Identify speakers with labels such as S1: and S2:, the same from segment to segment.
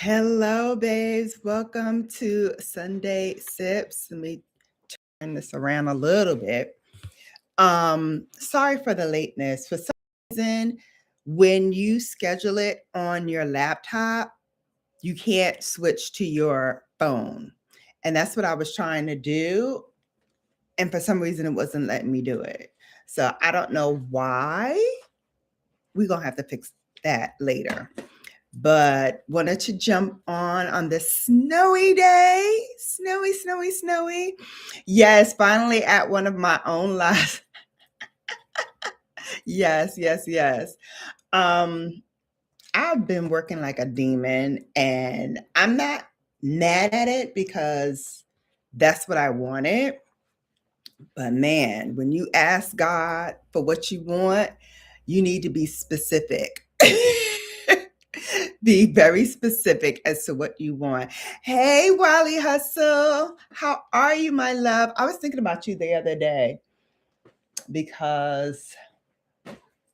S1: Hello, babes. Welcome to Sunday Sips. Let me turn this around a little bit. Sorry for the lateness. For some reason, when you schedule it on your laptop, you can't switch to your phone. And that's what I was trying to do. And for some reason, it wasn't letting me do it. So I don't know why. We're going to have to fix that later. But wanted to jump on this snowy day. Snowy. Yes, finally at one of my own lives. Yes. I've been working like a demon, and I'm not mad at it because that's what I wanted. But man, when you ask God for what you want, you need to be specific. Be very specific as to what you want. Hey, Wally Hustle. How are you, my love? I was thinking about you the other day because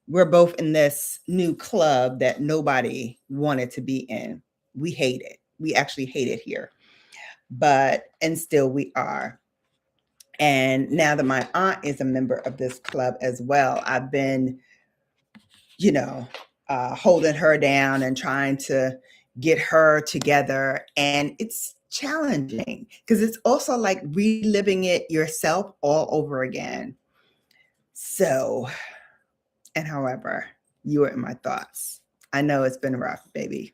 S1: we're both in this new club that nobody wanted to be in. We hate it. We actually hate it here. And still we are. And now that my aunt is a member of this club as well, I've been, holding her down and trying to get her together. And it's challenging because it's also like reliving it yourself all over again. So, and however, you are in my thoughts. I know it's been rough, baby.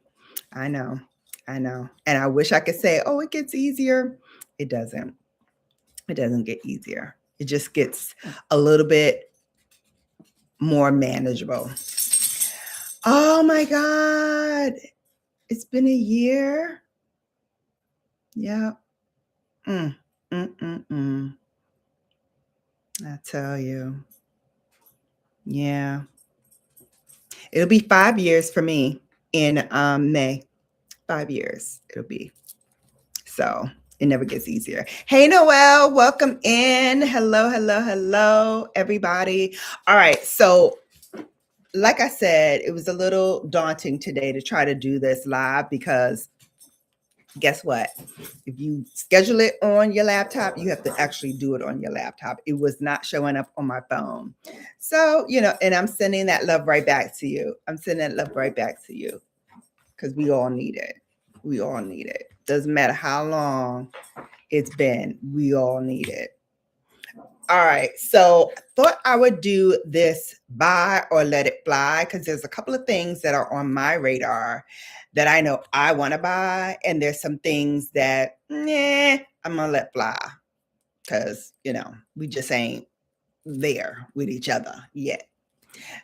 S1: I know. And I wish I could say, oh, it gets easier. It doesn't. It doesn't get easier. It just gets a little bit more manageable. Oh my God. It's been a year. Yeah. I tell you. Yeah. It'll be 5 years for me in May. 5 years it'll be. So it never gets easier. Hey, Noelle, welcome in. Hello, everybody. All right. So like I said, it was a little daunting today to try to do this live because guess what? If you schedule it on your laptop, you have to actually do it on your laptop. It was not showing up on my phone. So, and I'm sending that love right back to you. Because we all need it. Doesn't matter how long it's been. We all need it. All right, so I thought I would do this buy or let it fly because there's a couple of things that are on my radar that I know I want to buy, and there's some things that I'm gonna let fly because we just ain't there with each other yet.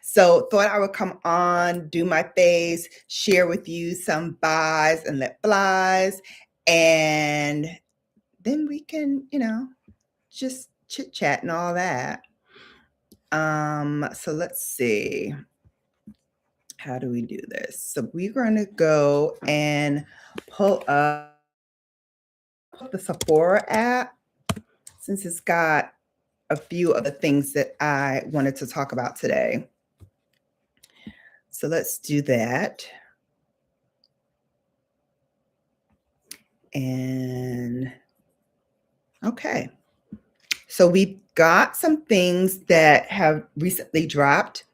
S1: So thought I would come on, do my face, share with you some buys and let flies, and then we can just chit chat and all that. So let's see. How do we do this? So we're going to go and pull up the Sephora app since it's got a few of the things that I wanted to talk about today. So let's do that. And okay. So we've got some things that have recently dropped.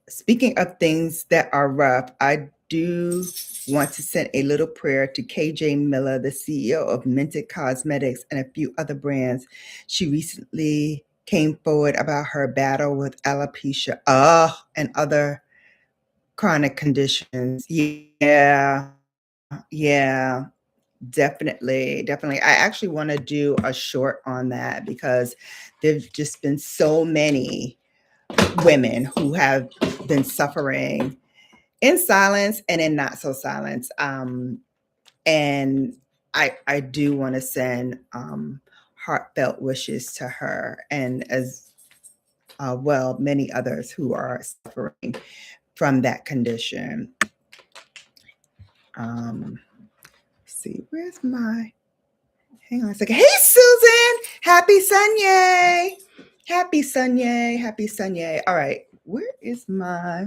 S1: Speaking of things that are rough, I do want to send a little prayer to KJ Miller, the CEO of Minted Cosmetics and a few other brands. She recently came forward about her battle with alopecia and other chronic conditions. Yeah, definitely. I actually want to do a short on that because there's just been so many women who have been suffering in silence and in not so silence. And I do want to send heartfelt wishes to her and as well many others who are suffering from that condition. See, where's my, hang on a second. Hey, Susan, happy SunYaY. Happy SunYaY. All right, where is my,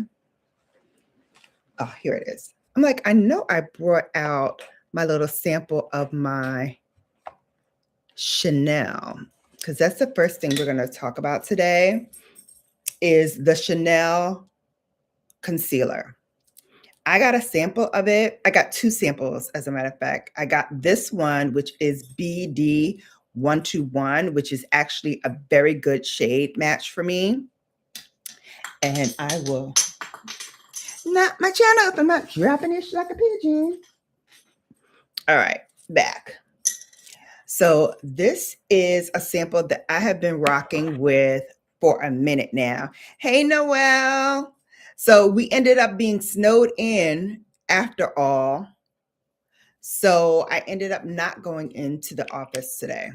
S1: oh, here it is. I'm like, I know I brought out my little sample of my Chanel, because that's the first thing we're going to talk about today is the Chanel concealer. I got a sample of it. I got two samples, as a matter of fact. I got this one, which is BD121, which is actually a very good shade match for me. And I will knock my channel up. I'm not dropping it like a pigeon. All right, back. So this is a sample that I have been rocking with for a minute now. Hey, Noelle. So we ended up being snowed in after all. So I ended up not going into the office today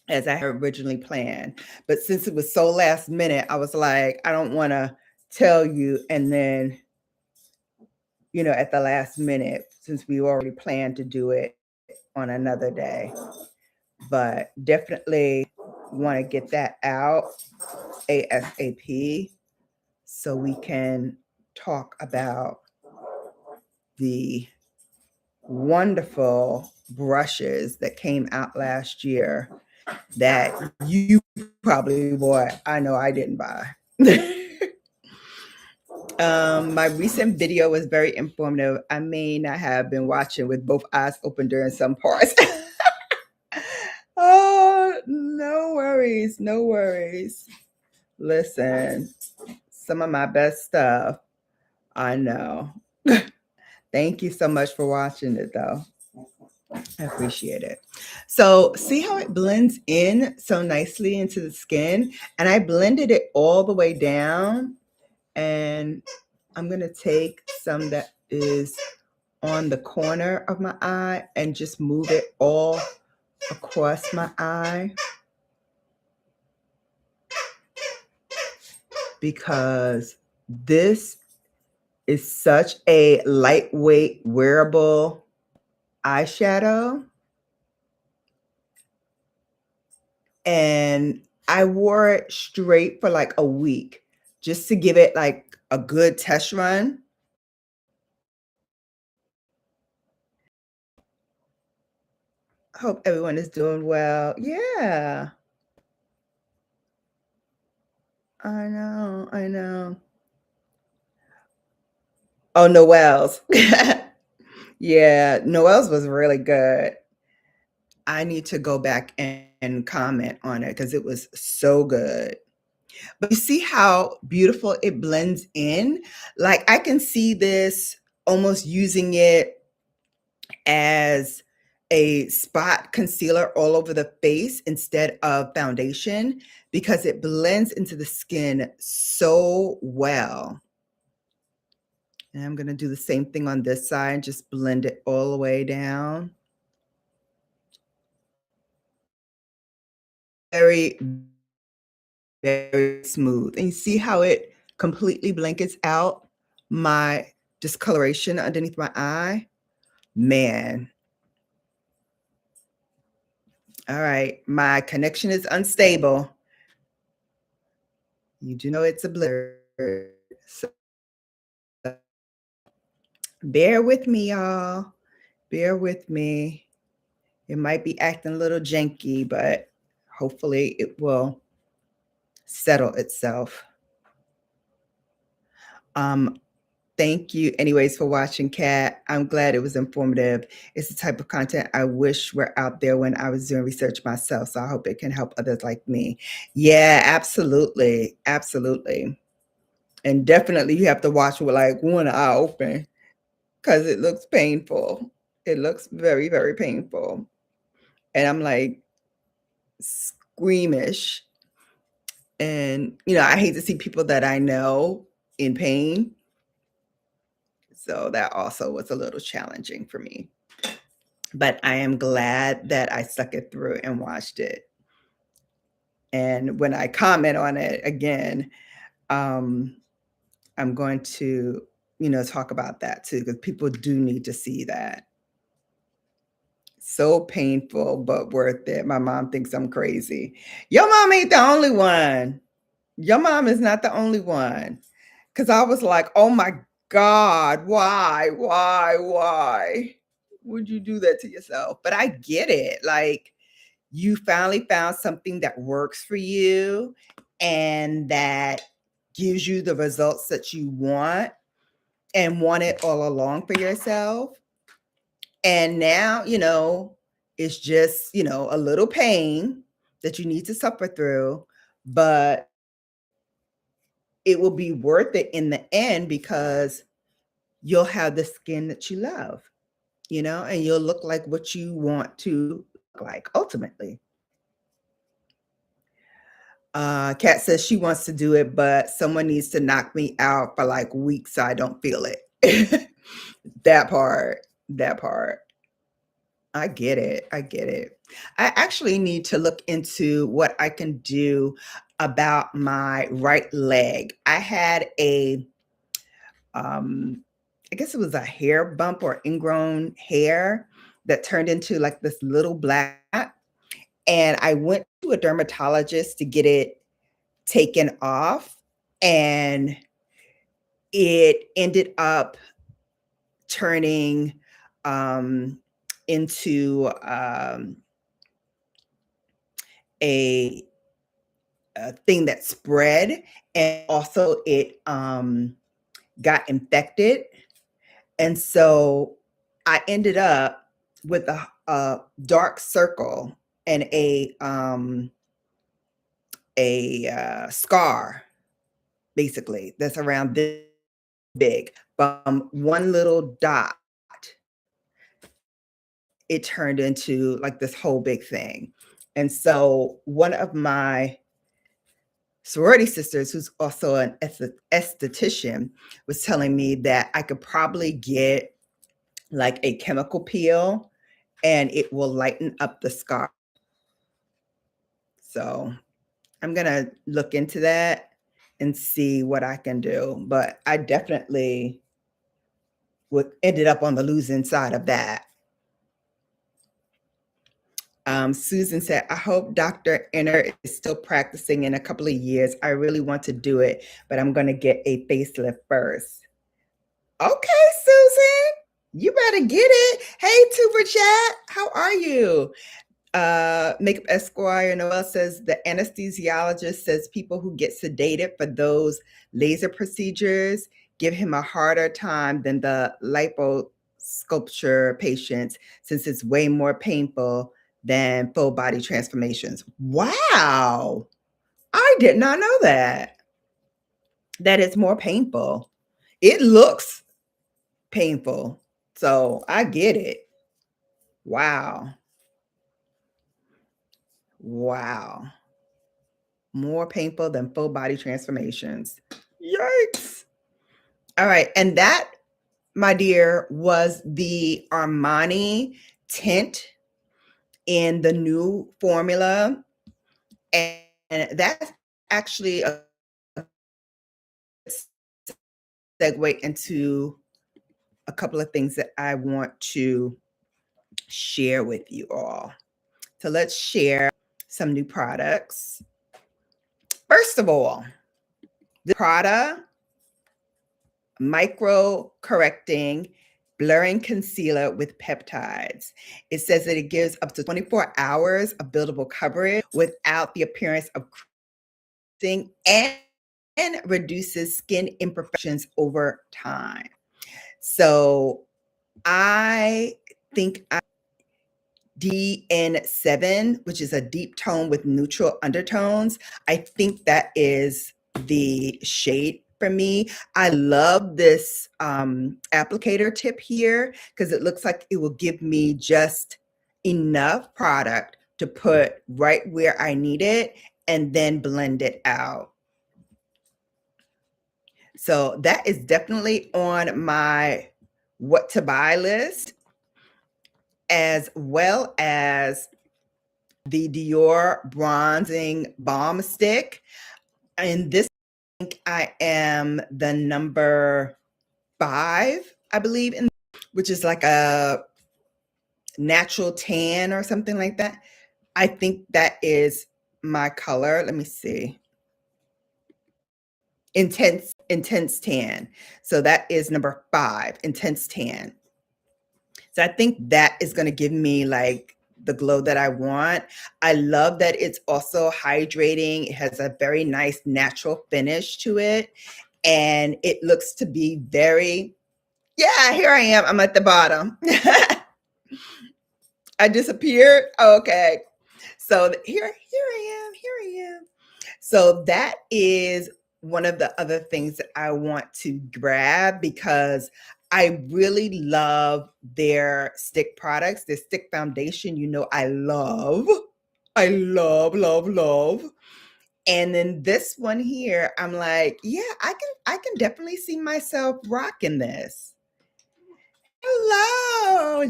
S1: as I had originally planned. But since it was so last minute, I was like, I don't want to tell you. And then, at the last minute, since we already planned to do it on another day. But definitely want to get that out ASAP so we can talk about the wonderful brushes that came out last year that you probably bought. I know I didn't buy. My recent video was very informative. I may not have been watching with both eyes open during some parts. Oh, no worries. No worries. Listen, some of my best stuff. I know. Thank you so much for watching it, though. I appreciate it. So see how it blends in so nicely into the skin? And I blended it all the way down. And I'm going to take some that is on the corner of my eye and just move it all across my eye. Because this is such a lightweight, wearable eyeshadow. And I wore it straight for like a week just to give it like a good test run. Hope everyone is doing well. Yeah. I know. I know. Oh, Noelle's. Yeah, Noelle's was really good. I need to go back and comment on it because it was so good. But you see how beautiful it blends in? Like I can see this almost using it as a spot concealer all over the face instead of foundation because it blends into the skin so well. And I'm going to do the same thing on this side, just blend it all the way down. Very, very smooth. And you see how it completely blankets out my discoloration underneath my eye? Man. All right. My connection is unstable. You do know it's a blizzard. So bear with me, y'all. Bear with me. It might be acting a little janky, but hopefully it will settle itself. Thank you anyways for watching, Kat. I'm glad it was informative. It's the type of content I wish were out there when I was doing research myself. So I hope it can help others like me. Yeah, absolutely. Absolutely. And definitely you have to watch with like one eye open because it looks painful. It looks very, very painful. And I'm like squeamish. And, I hate to see people that I know in pain. So that also was a little challenging for me. But I am glad that I stuck it through and watched it. And when I comment on it again, I'm going to, talk about that too, because people do need to see that. So painful, but worth it. My mom thinks I'm crazy. Your mom ain't the only one. Your mom is not the only one. Because I was like, oh my God, why would you do that to yourself? But I get it. Like, you finally found something that works for you and that gives you the results that you want and wanted all along for yourself. And now, it's just, a little pain that you need to suffer through, but it will be worth it in the end because you'll have the skin that you love, and you'll look like what you want to look like ultimately. Kat says she wants to do it, but someone needs to knock me out for like weeks so I don't feel it. That part, that part. I get it. I get it. I actually need to look into what I can do about my right leg. I had um, I guess it was a hair bump or ingrown hair that turned into like this little black. And I went to a dermatologist to get it taken off, and it ended up turning into a, a thing that spread, and also it got infected. And so I ended up with a dark circle and a scar, basically, that's around this big. From one little dot, it turned into like this whole big thing. And so one of my sorority sisters, who's also an esthetician, was telling me that I could probably get like a chemical peel and it will lighten up the scar. So I'm going to look into that and see what I can do. But I definitely ended up on the losing side of that. Susan said, I hope Dr. Inner is still practicing in a couple of years. I really want to do it, but I'm going to get a facelift first. Okay, Susan, you better get it. Hey, Tuber Chat, how are you? Makeup Esquire Noel says the anesthesiologist says people who get sedated for those laser procedures give him a harder time than the liposculpture patients since it's way more painful than full body transformations. Wow. I did not know that. That it's more painful. It looks painful. So I get it. Wow. Wow. More painful than full body transformations. Yikes. All right. And that, my dear, was the Armani tint in the new formula. And that's actually a segue into a couple of things that I want to share with you all. So let's share some new products. First of all, the Prada micro correcting blurring concealer with peptides. It says that it gives up to 24 hours of buildable coverage without the appearance of creasing and reduces skin imperfections over time. So I think DN7, which is a deep tone with neutral undertones. I think that is the shade for me. I love this applicator tip here because it looks like it will give me just enough product to put right where I need it and then blend it out. So that is definitely on my what to buy list, as well as the Dior Bronzing Balm Stick. And this, I think I am the number 5, I believe, which is like a natural tan or something like that. I think that is my color. Let me see. Intense Intense Tan. So that is number 5, Intense Tan. So I think that is going to give me like the glow that I want. I love that it's also hydrating. It has a very nice natural finish to it. And it looks to be very, yeah, here I am. I'm at the bottom. I disappeared. Okay. So here I am. So that is one of the other things that I want to grab because I really love their stick products, their stick foundation. You know, I love. And then this one here, I'm like, yeah, I can definitely see myself rocking this. Hello,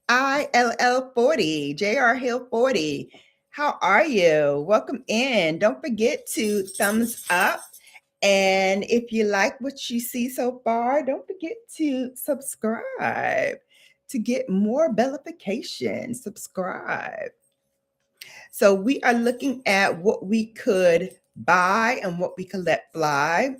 S1: JRHILL40, JR Hill 40. How are you? Welcome in. Don't forget to thumbs up. And if you like what you see so far, don't forget to subscribe to get more bellification. Subscribe. So we are looking at what we could buy and what we could let fly.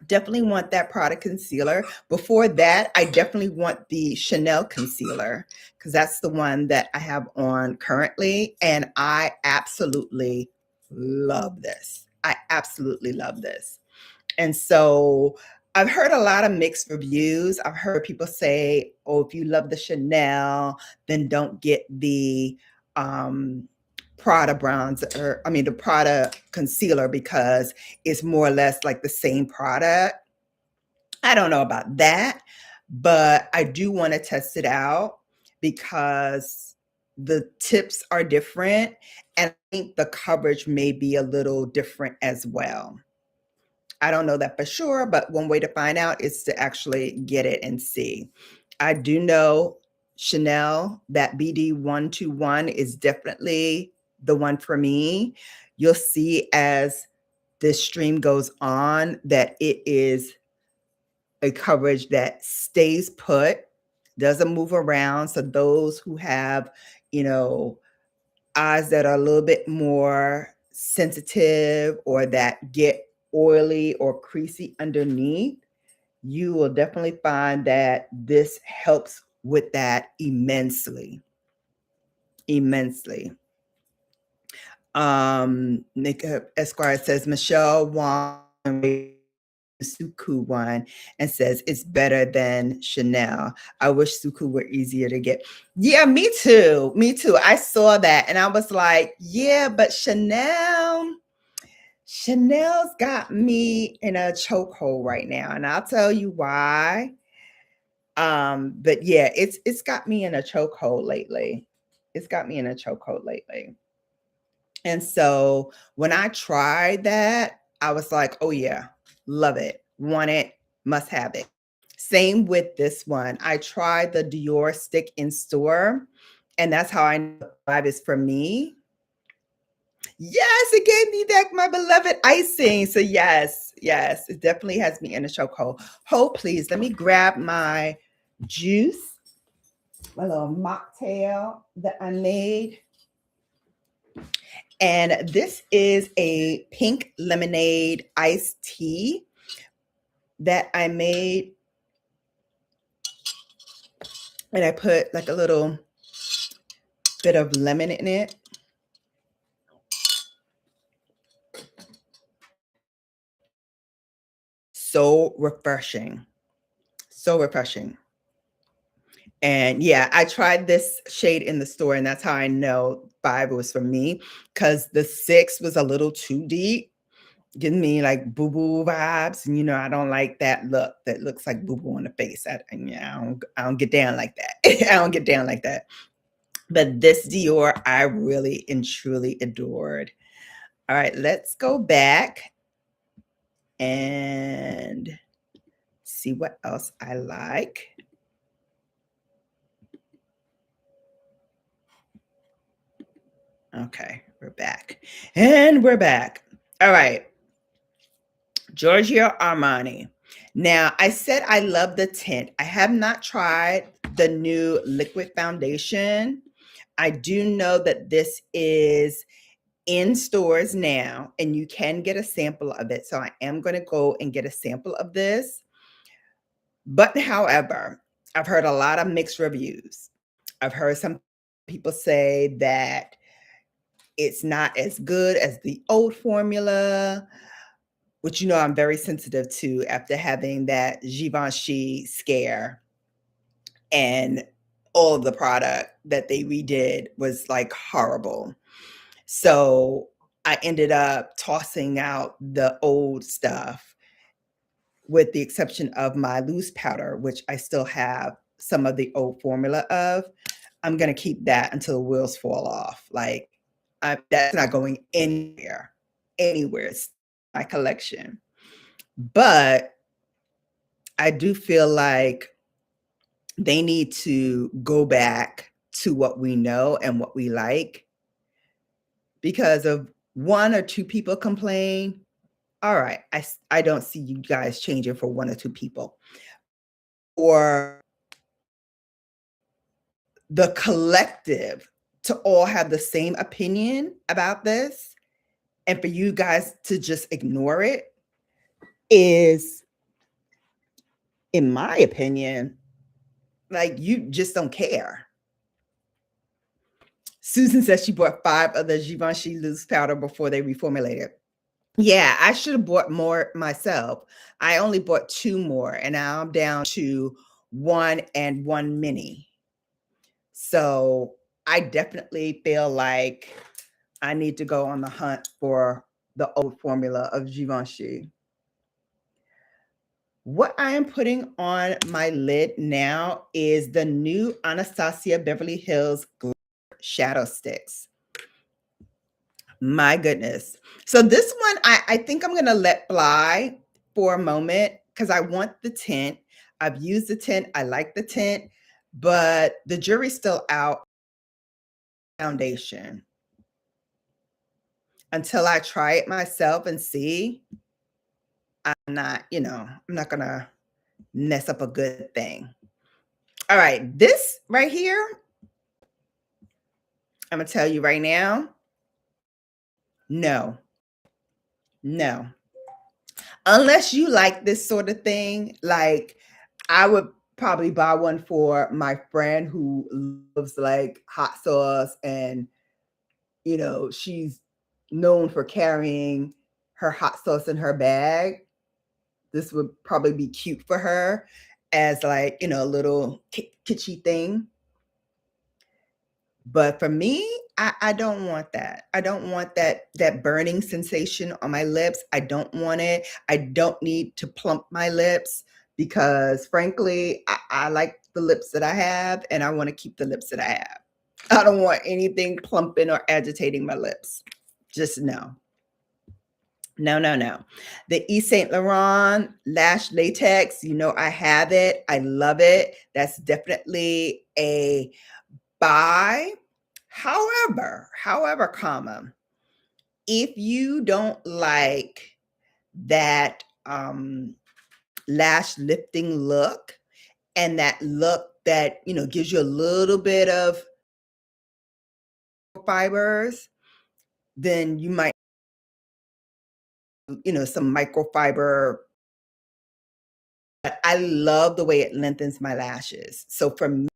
S1: Definitely want that product concealer. Before that, I definitely want the Chanel concealer because that's the one that I have on currently. And I absolutely love this. I absolutely love this. And so I've heard a lot of mixed reviews. I've heard people say, oh, if you love the Chanel, then don't get the Prada bronzer, the Prada concealer because it's more or less like the same product. I don't know about that, but I do want to test it out because the tips are different and I think the coverage may be a little different as well. I don't know that for sure, but one way to find out is to actually get it and see. I do know Chanel, that BD 121 is definitely the one for me. You'll see as this stream goes on that it is a coverage that stays put, doesn't move around. So those who have, eyes that are a little bit more sensitive or that get oily or creasy underneath, you will definitely find that this helps with that immensely. Makeup Esquire says Michelle Whine Suku one and says it's better than Chanel. I wish Suku were easier to get. Yeah, me too. I saw that and I was like, yeah, but Chanel's got me in a chokehold right now, and I'll tell you why. But yeah, it's got me in a chokehold lately. And so when I tried that, I was like, oh yeah, love it, want it, must have it. Same with this one. I tried the Dior stick in store, and that's how I know the vibe is for me. Yes, it gave me that my beloved icing. So yes, it definitely has me in a chokehold. Hold, please. Let me grab my juice, my little mocktail that I made. And this is a pink lemonade iced tea that I made. And I put like a little bit of lemon in it. So refreshing. And yeah, I tried this shade in the store, and that's how I know 5 was for me, because the 6 was a little too deep, giving me like boo-boo vibes. And I don't like that look that looks like boo-boo on the face. I don't get down like that. I don't get down like that. But this Dior, I really and truly adored. All right, let's go back and see what else I like. Okay, we're back. And we're back. All right. Giorgio Armani. Now, I said I love the tint. I have not tried the new liquid foundation. I do know that this is in stores now, and you can get a sample of it. So I am going to go and get a sample of this. But however, I've heard a lot of mixed reviews. I've heard some people say that it's not as good as the old formula, which I'm very sensitive to after having that Givenchy scare, and all of the product that they redid was like horrible. So I ended up tossing out the old stuff, with the exception of my loose powder, which I still have some of the old formula of. I'm going to keep that until the wheels fall off. Like, that's not going anywhere. It's my collection. But I do feel like they need to go back to what we know and what we like, because of one or two people complain. All right, I don't see you guys changing for one or two people. Or the collective to all have the same opinion about this, and for you guys to just ignore it, is, in my opinion, like, you just don't care. Susan says she bought 5 of the Givenchy loose powder before they reformulated. Yeah, I should have bought more myself. I only bought 2 more, and now I'm down to 1 and 1 mini. So I definitely feel like I need to go on the hunt for the old formula of Givenchy. What I am putting on my lid now is the new Anastasia Beverly Hills Shadow Sticks. My goodness. So this one, I think I'm going to let fly for a moment, because I want the tint. I've used the tint. I like the tint, but the jury's still out. Foundation. Until I try it myself and see, I'm not going to mess up a good thing. All right. This right here, I'm going to tell you right now, no. Unless you like this sort of thing, like, I would probably buy one for my friend who loves like hot sauce, and she's known for carrying her hot sauce in her bag. This would probably be cute for her as, like, a little kitschy thing. But for me, I don't want that. I don't want that burning sensation on my lips. I don't want it. I don't need to plump my lips, because frankly, I like the lips that I have, and I want to keep the lips that I have. I don't want anything plumping or agitating my lips. Just no. No. The Yves Saint Laurent Lash Latex, I have it. I love it. That's definitely a buy. However, comma, if you don't like that lash lifting look, and that look that, gives you a little bit of fibers, then you might, some microfiber. But I love the way it lengthens my lashes. So for me,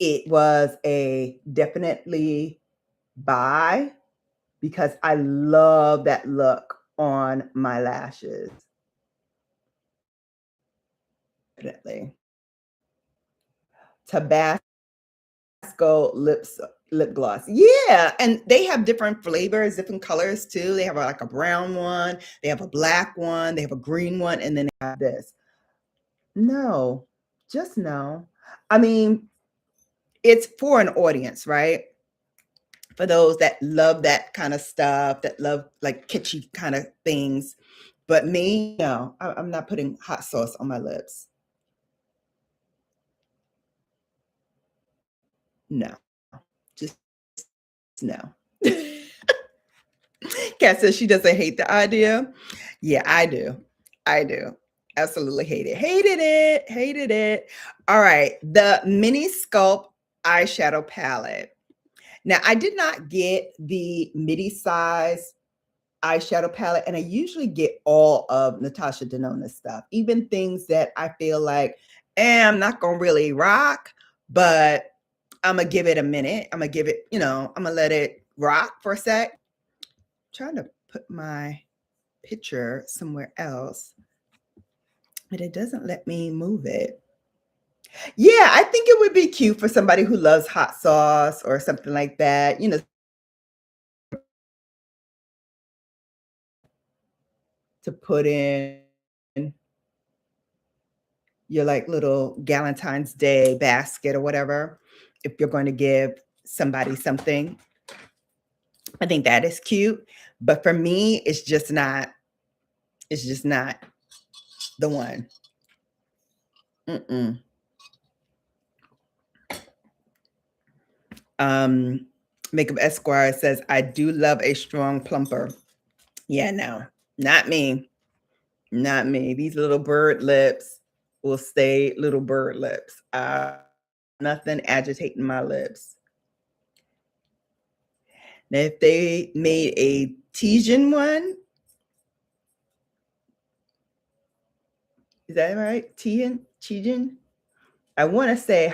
S1: it was a definitely buy, because I love that look on my lashes. Definitely. Tabasco lip gloss. Yeah, and they have different flavors, different colors too. They have like a brown one, they have a black one, they have a green one, and then they have this. No, just no. I mean, it's for an audience, right? For those that love that kind of stuff, that love like kitschy kind of things. But me, no, I'm not putting hot sauce on my lips. No, just no. Kat says she doesn't hate the idea. Yeah, I do. I do. Absolutely hate it. Hated it. All right. The Mini Sculpt eyeshadow palette. Now, I did not get the midi size eyeshadow palette, and I usually get all of Natasha Denona's stuff, even things that I feel like, I'm not gonna really rock, but I'm gonna give it a minute. I'm gonna give it, I'm gonna let it rock for a sec. I'm trying to put my picture somewhere else, but it doesn't let me move it. Yeah, I think it would be cute for somebody who loves hot sauce or something like that, to put in your like little Valentine's Day basket or whatever. If you're going to give somebody something, I think that is cute. But for me, it's just not the one. Mm-mm. Um, Makeup Esquire says, I do love a strong plumper. Yeah, no, not me. Not me. These little bird lips will stay little bird lips. Nothing agitating my lips. Now, if they made a Tijan one, is that right? Tijan? I want to say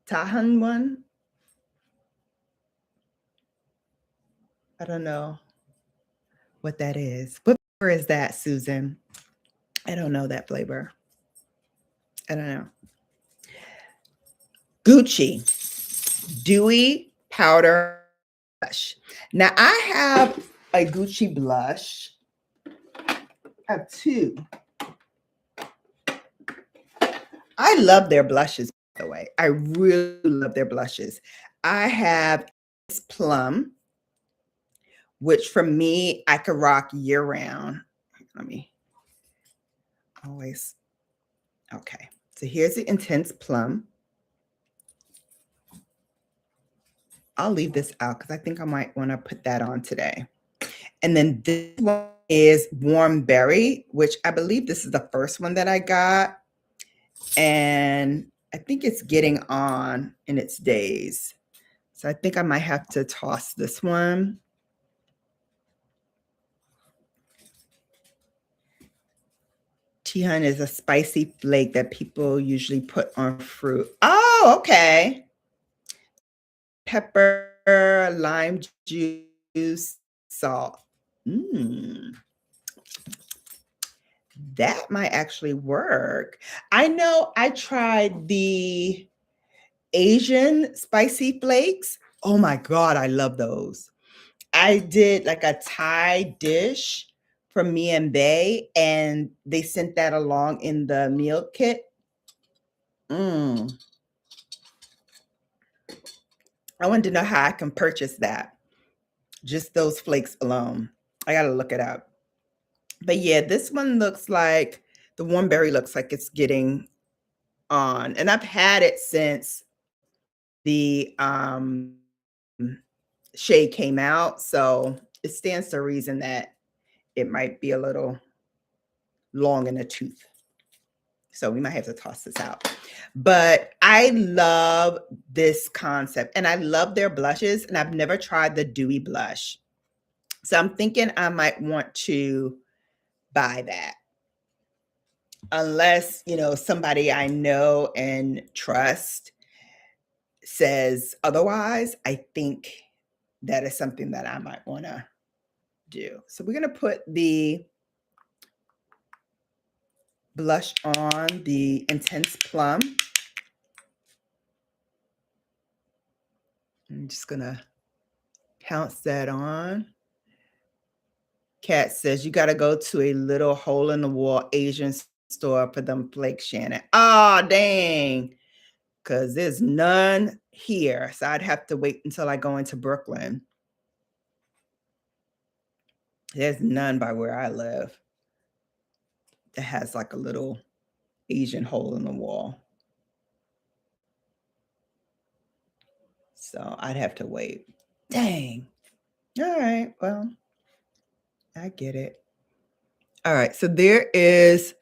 S1: Tahan one. I don't know what that is. What flavor is that, Susan? I don't know that flavor. I don't know. Gucci Dewy Powder Blush. Now, I have a Gucci blush. I have two. I love their blushes, by the way. I really love their blushes. I have this plum, which for me, I could rock year round. Let me always, okay. So here's the Intense Plum. I'll leave this out because I think I might want to put that on today. And then this one is Warm Berry, which I believe this is the first one that I got. And I think it's getting on in its days. So I think I might have to toss this one. Tihan is a spicy flake that people usually put on fruit. Oh, okay. Pepper, lime juice, salt. That might actually work. I know I tried the Asian spicy flakes. Oh my God, I love those. I did like a Thai dish from me and Bay, and they sent that along in the meal kit. I wanted to know how I can purchase that. Just those flakes alone. I got to look it up. But yeah, this one looks like the warm berry looks like it's getting on. And I've had it since the shade came out. So it stands to reason that it might be a little long in the tooth. So we might have to toss this out. But I love this concept and I love their blushes. And I've never tried the dewy blush. So I'm thinking I might want to buy that. Unless, somebody I know and trust says otherwise, I think that is something that I might want to do. So we're going to put the blush on the Intense Plum. I'm just going to pounce that on. Kat says, you got to go to a little hole in the wall Asian store for them flakes, Shannon. Oh, dang. Because there's none here. So I'd have to wait until I go into Brooklyn. There's none by where I live that has like a little Asian hole in the wall. So I'd have to wait. Dang. All right. Well, I get it. All right. So there is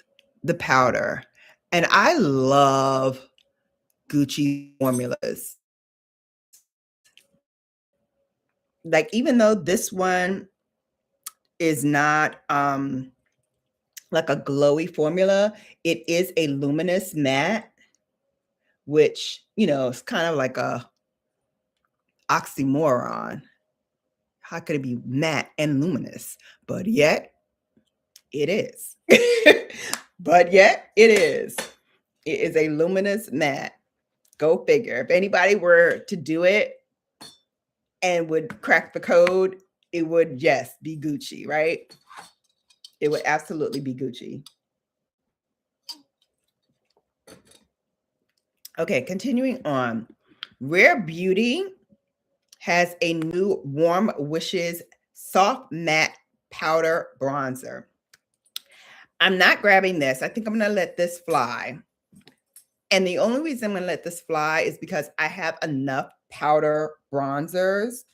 S1: the powder. And I love Gucci formulas. like, even though this one is not like a glowy formula, it is a luminous matte, which, you know, is kind of like a oxymoron. How could it be matte and luminous? But yet it is. But yet it is. It is a luminous matte. Go figure. If anybody were to do it and would crack the code, it would, yes, be Gucci, right? It would absolutely be Gucci. Okay, continuing on. Rare Beauty has a new Warm Wishes soft matte powder bronzer. I'm not grabbing this. I think I'm going to let this fly. And the only reason I'm going to let this fly is because I have enough powder bronzers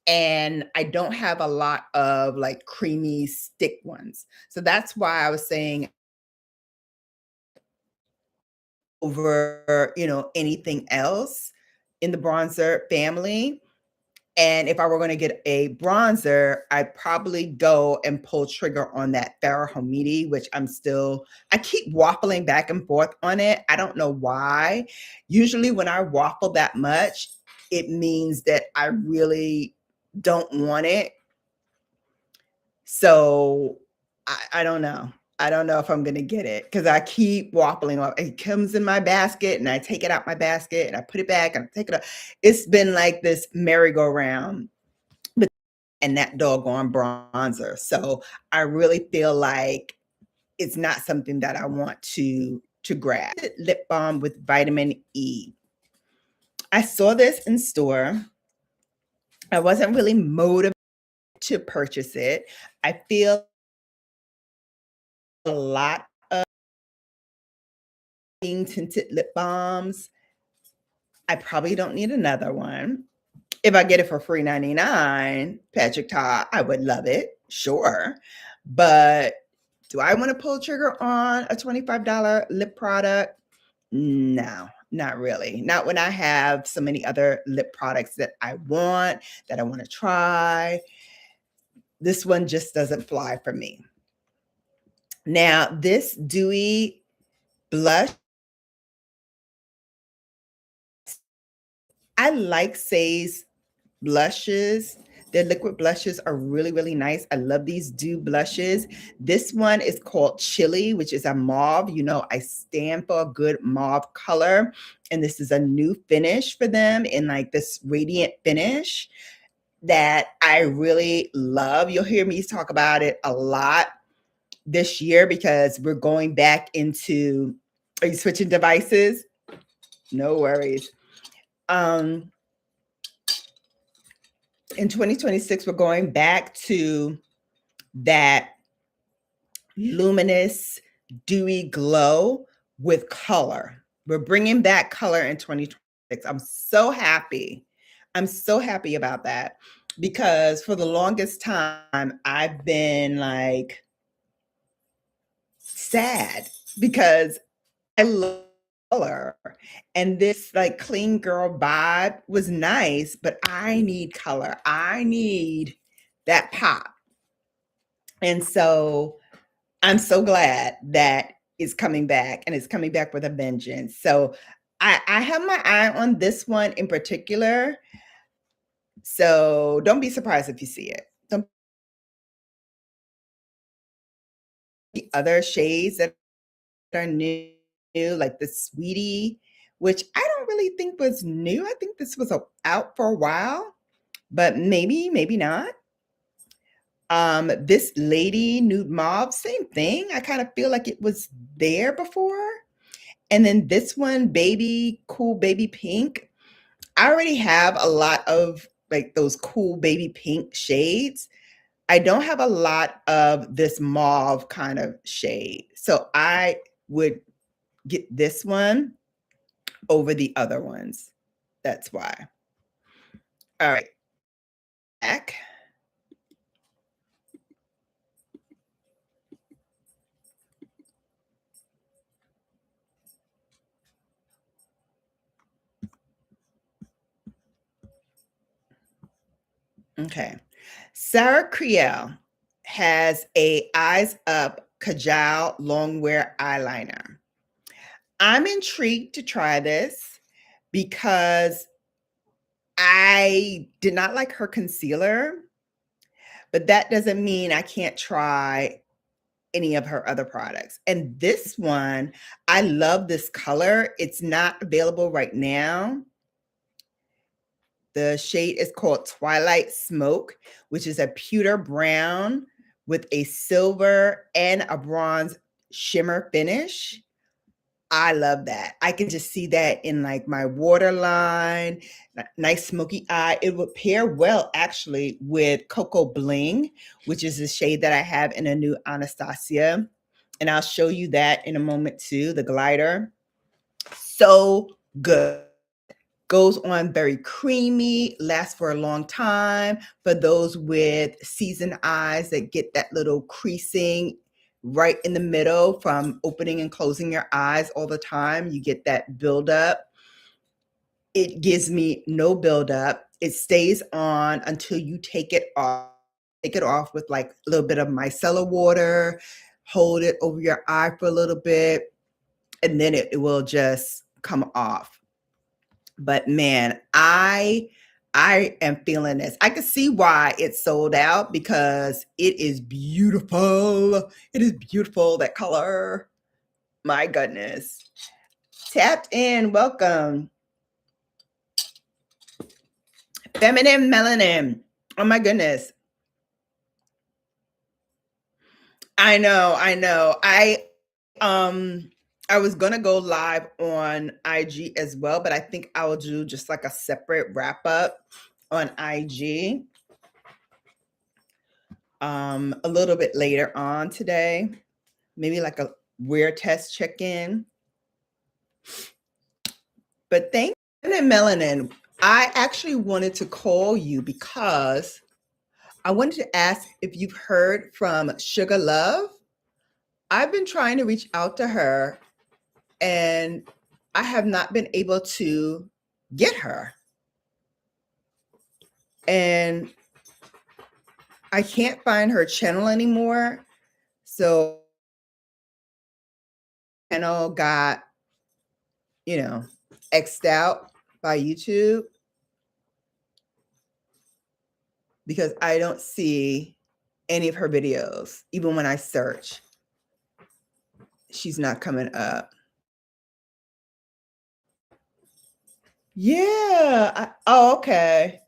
S1: and I don't have a lot of like creamy stick ones. So that's why I was saying over, you know, anything else in the bronzer family. And if I were going to get a bronzer, I'd probably go and pull trigger on that Farrah Hamidi, which I keep waffling back and forth on it. I don't know why. Usually when I waffle that much, it means that I really don't want it. So I don't know. I don't know if I'm going to get it because I keep waffling off. It comes in my basket and I take it out my basket and I put it back and I take it out. It's been like this merry-go-round and that doggone bronzer. So I really feel like it's not something that I want to grab. Lip balm with vitamin E. I saw this in store. I wasn't really motivated to purchase it. I feel a lot of tinted lip balms. I probably don't need another one. If I get it for free 99, Patrick Todd, I would love it. Sure. But do I want to pull trigger on a $25 lip product? No, not really. Not when I have so many other lip products that I want to try. This one just doesn't fly for me. Now, this dewy blush, I like SunYaY's blushes. Their liquid blushes are really, really nice. I love these dew blushes. This one is called Chili, which is a mauve. You know, I stand for a good mauve color. And this is a new finish for them in like this radiant finish that I really love. You'll hear me talk about it a lot this year because we're going back into, are you switching devices? No worries. In 2026, we're going back to that luminous, dewy glow with color. We're bringing back color in 2026. I'm so happy. I'm so happy about that because for the longest time, I've been like sad because I love color. And this like clean girl vibe was nice, but I need color. I need that pop. And so I'm so glad that it's coming back and it's coming back with a vengeance. So I have my eye on this one in particular. So don't be surprised if you see it. Don't be other shades that are new, like the Sweetie, which I don't really think was new. I think this was out for a while, but maybe not. This Lady Nude Mauve, same thing. I kind of feel like it was there before. And then this one, Baby Cool Baby Pink. I already have a lot of like those cool baby pink shades. I don't have a lot of this mauve kind of shade. So I would get this one over the other ones. That's why. All right. Back. Okay. Sarah Creel has a Eyes Up Kajal Longwear Eyeliner. I'm intrigued to try this because I did not like her concealer, but that doesn't mean I can't try any of her other products. And this one, I love this color. It's not available right now. The shade is called Twilight Smoke, which is a pewter brown with a silver and a bronze shimmer finish. I love that. I can just see that in like my waterline, nice smoky eye. It would pair well actually with Cocoa Bling, which is the shade that I have in a new Anastasia. And I'll show you that in a moment too, the glider. So good. Goes on very creamy, lasts for a long time. For those with seasoned eyes that get that little creasing right in the middle from opening and closing your eyes all the time, you get that buildup. It gives me no buildup. It stays on until you take it off. Take it off with like a little bit of micellar water, hold it over your eye for a little bit, and then it will just come off. But man, I am feeling this. I can see why it's sold out because it is beautiful. It is beautiful, that color. My goodness. Tapped in, welcome. Feminine melanin. Oh my goodness. I know, I know. I was gonna go live on IG as well, but I think I will do just like a separate wrap up on IG a little bit later on today. Maybe like a wear test check-in. But thank you, Melanin. I actually wanted to call you because I wanted to ask if you've heard from Sugar Love. I've been trying to reach out to her and I have not been able to get her. And I can't find her channel anymore. So channel got, X'd out by YouTube because I don't see any of her videos. Even when I search, she's not coming up. Yeah. Oh, okay.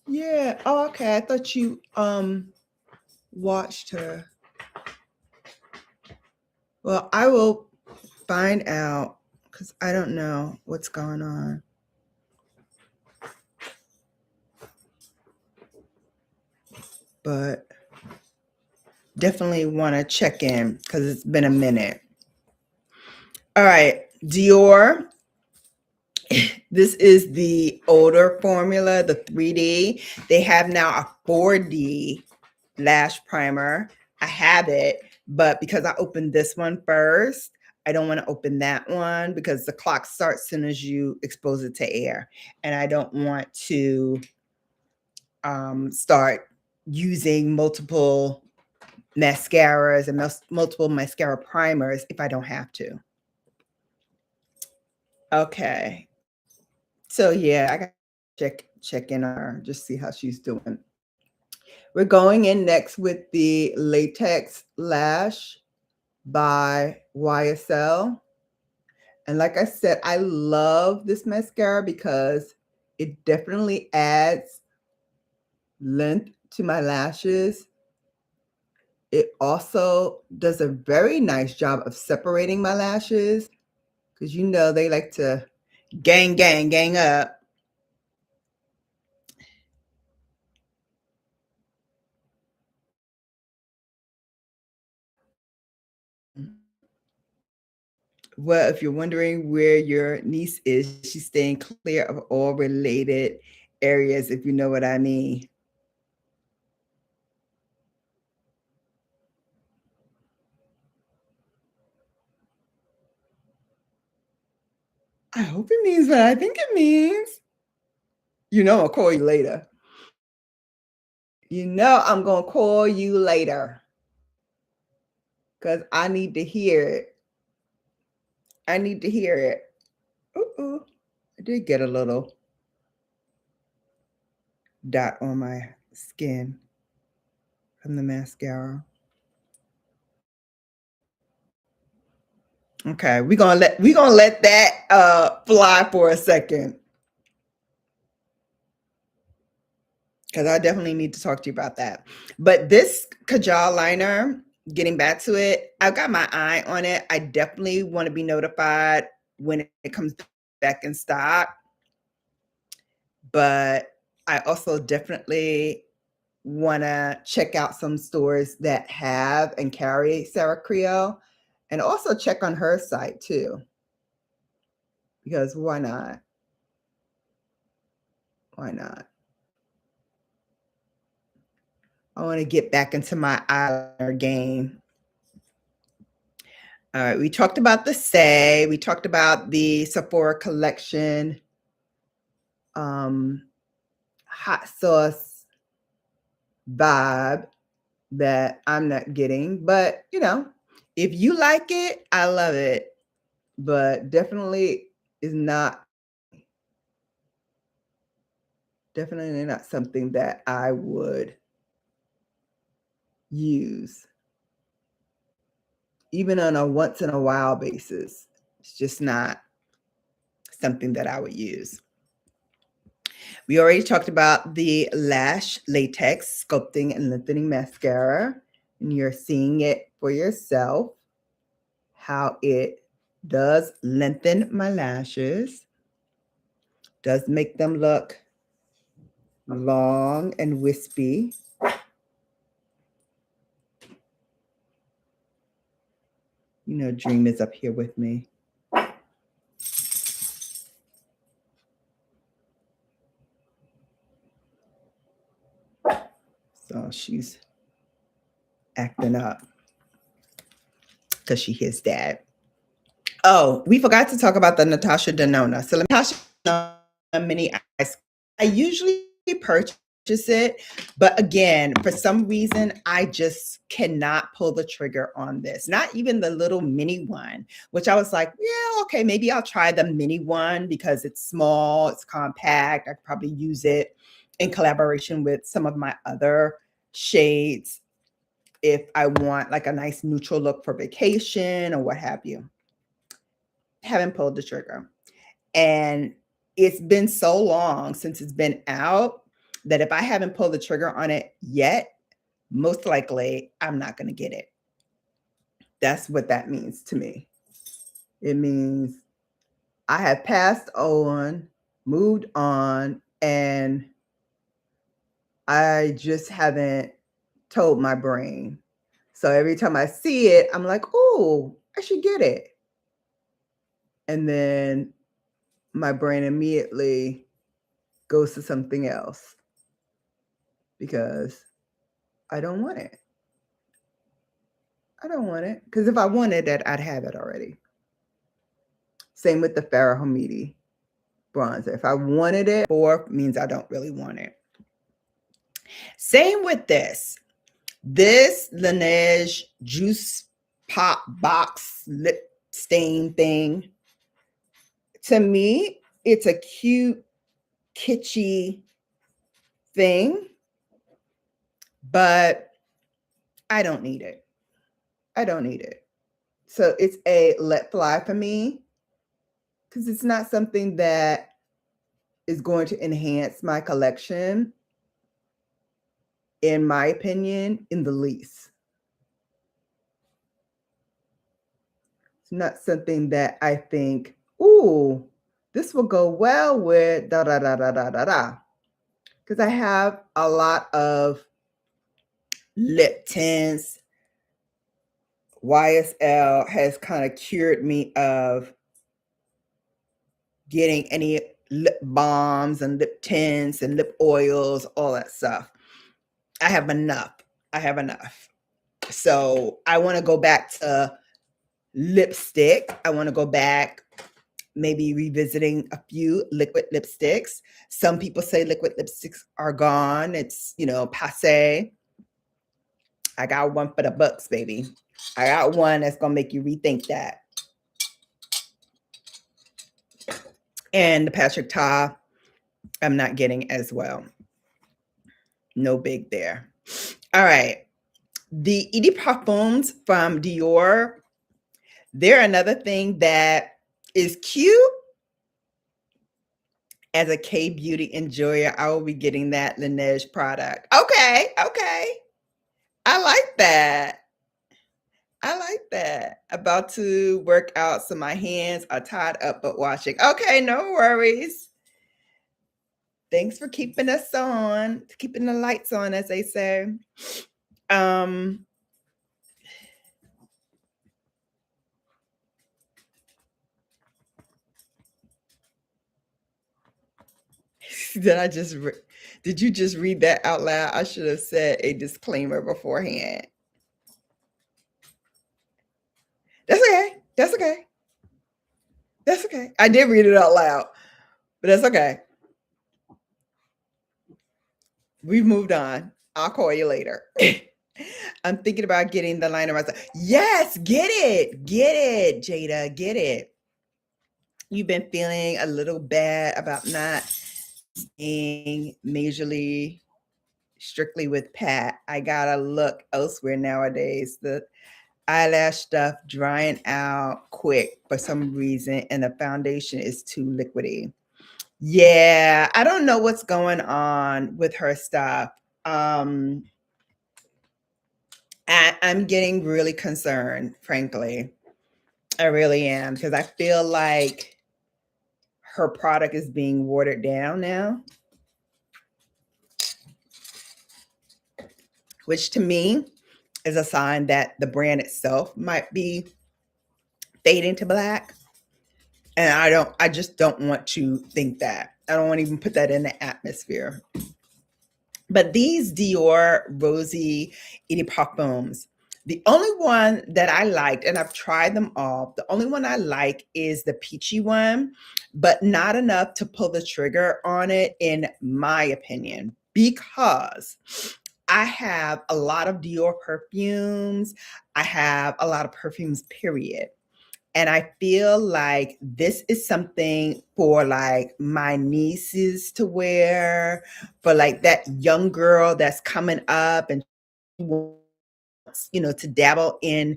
S1: Yeah. Oh, okay. I thought you watched her. Well, I will find out because I don't know what's going on. But definitely want to check in because it's been a minute. All right, Dior. This is the older formula, the 3D. They have now a 4D lash primer. I have it, but because I opened this one first, I don't want to open that one because the clock starts as soon as you expose it to air. And I don't want to start using multiple mascaras and multiple mascara primers if I don't have to. Okay. So yeah, I got to check in on her, just see how she's doing. We're going in next with the Latex Lash by YSL. And like I said, I love this mascara because it definitely adds length to my lashes. It also does a very nice job of separating my lashes because they like to gang up. Well, if you're wondering where your niece is, she's staying clear of all related areas, if you know what I mean. I hope it means what I think it means. I'll call you later. You know I'm going to call you later because I need to hear it. I need to hear it. Ooh, I did get a little dot on my skin from the mascara. Okay, we're gonna let that fly for a second. Because I definitely need to talk to you about that. But this Kajal liner, getting back to it, I've got my eye on it. I definitely want to be notified when it comes back in stock. But I also definitely want to check out some stores that have and carry Sarah Creole, and also check on her site too. Because why not? Why not? I want to get back into my eyeliner game. All right, we talked about the SunYaY. We talked about the Sephora collection, hot sauce vibe that I'm not getting. But, you know, if you like it, I love it. But definitely is not, definitely not something that I would use, even on a once in a while basis. It's just not something that I would use. We already talked about the Lash Latex Sculpting and Lengthening Mascara, and you're seeing it for yourself, how it does lengthen my lashes, does make them look long and wispy. You know, Dream is up here with me. So she's acting up because she hears Dad. Oh, we forgot to talk about the Natasha Denona. So Natasha Denona mini ice. I usually purchase it, but again, for some reason, I just cannot pull the trigger on this. Not even the little mini one, which I was like, yeah, okay, maybe I'll try the mini one because it's small, it's compact. I could probably use it in collaboration with some of my other shades if I want like a nice neutral look for vacation or what have you. Haven't pulled the trigger. And it's been so long since it's been out that if I haven't pulled the trigger on it yet, most likely I'm not going to get it. That's what that means to me. It means I have passed on, moved on, and I just haven't told my brain. So every time I see it, I'm like, oh, I should get it. And then my brain immediately goes to something else because I don't want it. I don't want it because if I wanted it, I'd have it already. Same with the Farrah Hamidi bronzer. If I wanted it, or means I don't really want it. Same with this. This Laneige Juice Pop Box lip stain thing. To me, it's a cute, kitschy thing, but I don't need it. I don't need it. So it's a let fly for me because it's not something that is going to enhance my collection, in my opinion, in the least. It's not something that I think, ooh, this will go well with da da da da da da da. Because I have a lot of lip tints. YSL has kind of cured me of getting any lip balms and lip tints and lip oils, all that stuff. I have enough. I have enough. So I want to go back to lipstick. I want to go back maybe revisiting a few liquid lipsticks. Some people say liquid lipsticks are gone. It's, passe. I got one for the bucks, baby. I got one that's going to make you rethink that. And the Patrick Ta, I'm not getting as well. No big there. All right. The Eau Parfums from Dior, they're another thing that is cute. As a K-beauty enjoyer, I will be getting that Laneige product. Okay. I like that. About to work out, so my hands are tied up but watching. Okay, no worries. Thanks for keeping us on, keeping the lights on, as they say. Did you just read that out loud? I should have said a disclaimer beforehand. That's okay. I did read it out loud, but that's okay. We've moved on. I'll call you later. I'm thinking about getting the liner myself. Yes, get it, Jada, get it. You've been feeling a little bad about not staying majorly strictly with Pat. I gotta look elsewhere nowadays. The eyelash stuff drying out quick for some reason, and the foundation is too liquidy. Yeah, I don't know what's going on with her stuff. I'm getting really concerned, frankly. I really am, because I feel like her product is being watered down now, which to me is a sign that the brand itself might be fading to black. And I just don't want to think that. I don't want to even put that in the atmosphere. But these Dior Rosy Eau Parfums, the only one that I liked, and I've tried them all, the only one I like is the peachy one, but not enough to pull the trigger on it, in my opinion, because I have a lot of Dior perfumes. I have a lot of perfumes, period. And I feel like this is something for like my nieces to wear, for like that young girl that's coming up and wants, to dabble in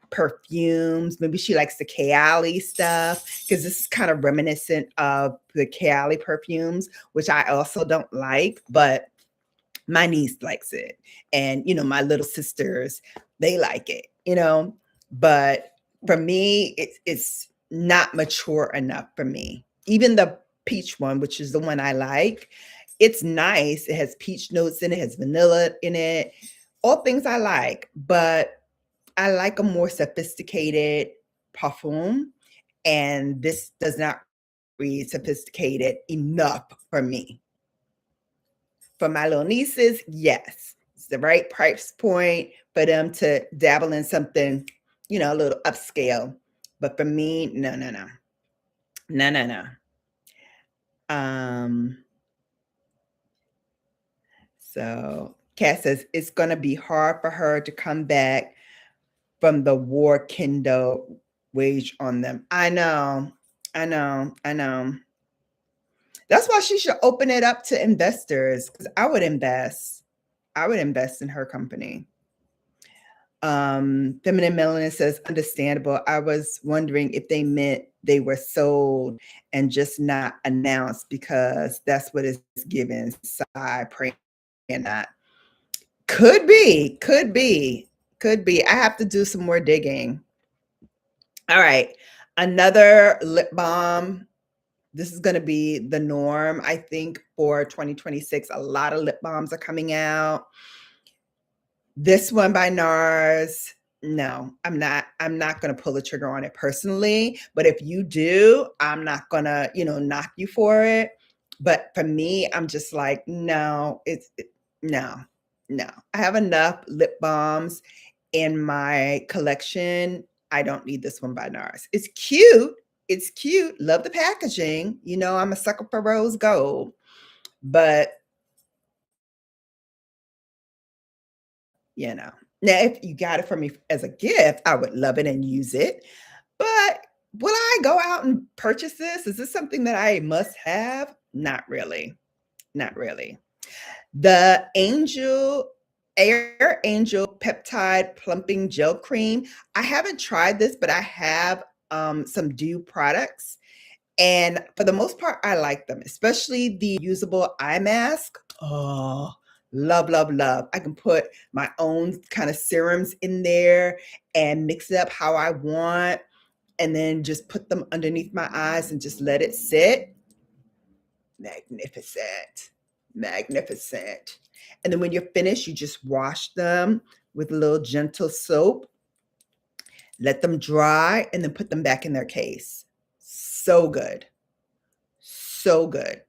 S1: perfumes. Maybe she likes the Kayali stuff, because this is kind of reminiscent of the Kayali perfumes, which I also don't like, but my niece likes it. And, my little sisters, they like it, but for me, it's not mature enough for me. Even the peach one, which is the one I like, it's nice. It has peach notes in it, has vanilla in it, all things I like, but I like a more sophisticated parfum, and this does not read sophisticated enough for me. For my little nieces, yes, it's the right price point for them to dabble in something, a little upscale. But for me, no. So Kat says it's gonna be hard for her to come back from the war Kindle wage on them. I know. That's why she should open it up to investors, because I would invest in her company. Feminine Melanin says, understandable. I was wondering if they meant they were sold and just not announced, because that's what is given. Side praying not. Could be. I have to do some more digging. All right. Another lip balm. This is going to be the norm, I think, for 2026. A lot of lip balms are coming out. This one by NARS, no, I'm not going to pull the trigger on it personally. But if you do, I'm not going to, knock you for it. But for me, I'm just like, no. I have enough lip balms in my collection. I don't need this one by NARS. It's cute. It's cute. Love the packaging. You know, I'm a sucker for rose gold. But, you know, now if you got it for me as a gift, I would love it and use it. But will I go out and purchase this? Is this something that I must have? Not really. Not really. The Air Angel Peptide Plumping Gel Cream. I haven't tried this, but I have some Dew products. And for the most part, I like them, especially the usable eye mask. Oh, love, love, love. I can put my own kind of serums in there and mix it up how I want, and then just put them underneath my eyes and just let it sit. Magnificent. Magnificent. And then when you're finished, you just wash them with a little gentle soap, let them dry, and then put them back in their case. So good. So good.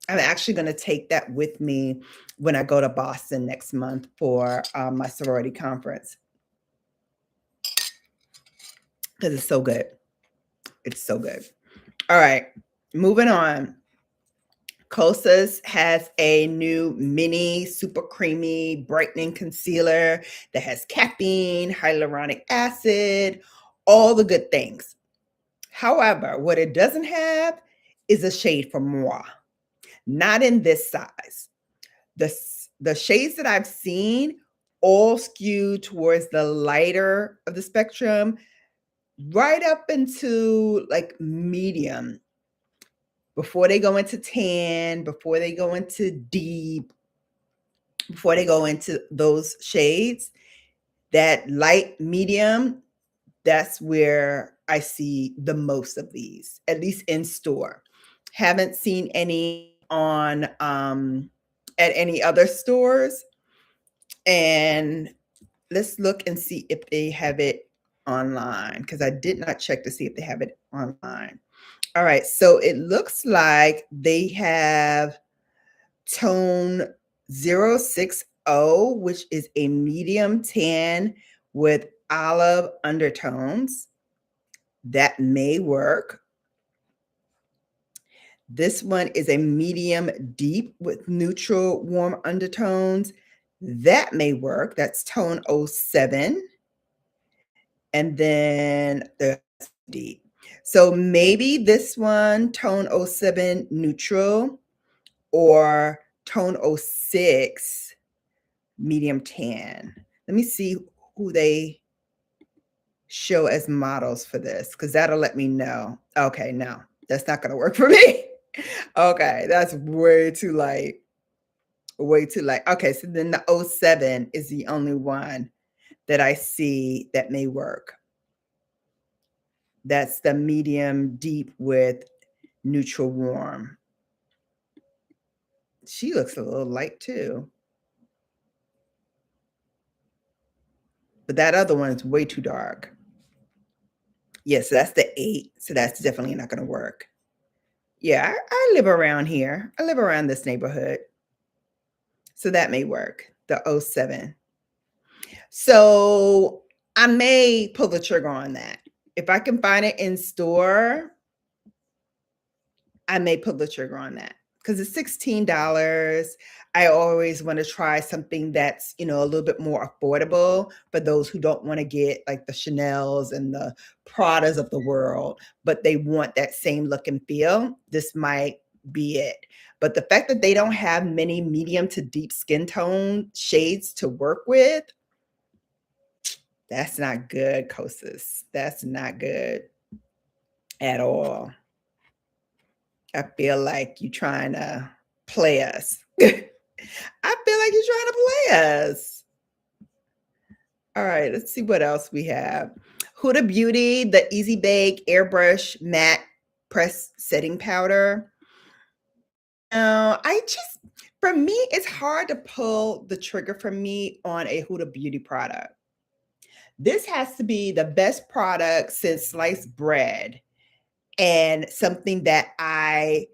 S1: I'm actually going to take that with me when I go to Boston next month for my sorority conference because it's so good. It's so good. All right, moving on. Kosas has a new mini super creamy brightening concealer that has caffeine, hyaluronic acid, all the good things. However, what it doesn't have is a shade for moi, not in this size. The shades that I've seen all skew towards the lighter of the spectrum, right up into like medium before they go into tan, before they go into deep, before they go into those shades. That light medium, that's where I see the most of these, at least in store. Haven't seen any on at any other stores. And let's look and see if they have it online, because I did not check to see if they have it online. All right, so it looks like they have tone 060, which is a medium tan with olive undertones. That may work. This one is a medium deep with neutral warm undertones. That may work. That's tone 07. And then the deep. So maybe this one, tone 07 neutral, or tone 06 medium tan. Let me see who they show as models for this, because that'll let me know. Okay, no, that's not going to work for me. Okay, that's way too light. Way too light. Okay, so then the 07 is the only one that I see that may work. That's the medium deep with neutral warm. She looks a little light too. But that other one is way too dark. Yes, that's the 8. So that's definitely not going to work. Yeah, I live around here. I live around this neighborhood. So that may work. The 07. So I may pull the trigger on that. If I can find it in store, I may pull the trigger on that because it's $16. I always want to try something that's, a little bit more affordable for those who don't want to get like the Chanels and the Pradas of the world, but they want that same look and feel. This might be it. But the fact that they don't have many medium to deep skin tone shades to work with, that's not good, Kosas. That's not good at all. I feel like you're trying to play us. I feel like you're trying to play us. All right, let's see what else we have. Huda Beauty, the Easy Bake Airbrush Matte Press Setting Powder. For me, it's hard to pull the trigger for me on a Huda Beauty product. This has to be the best product since sliced bread, and something that I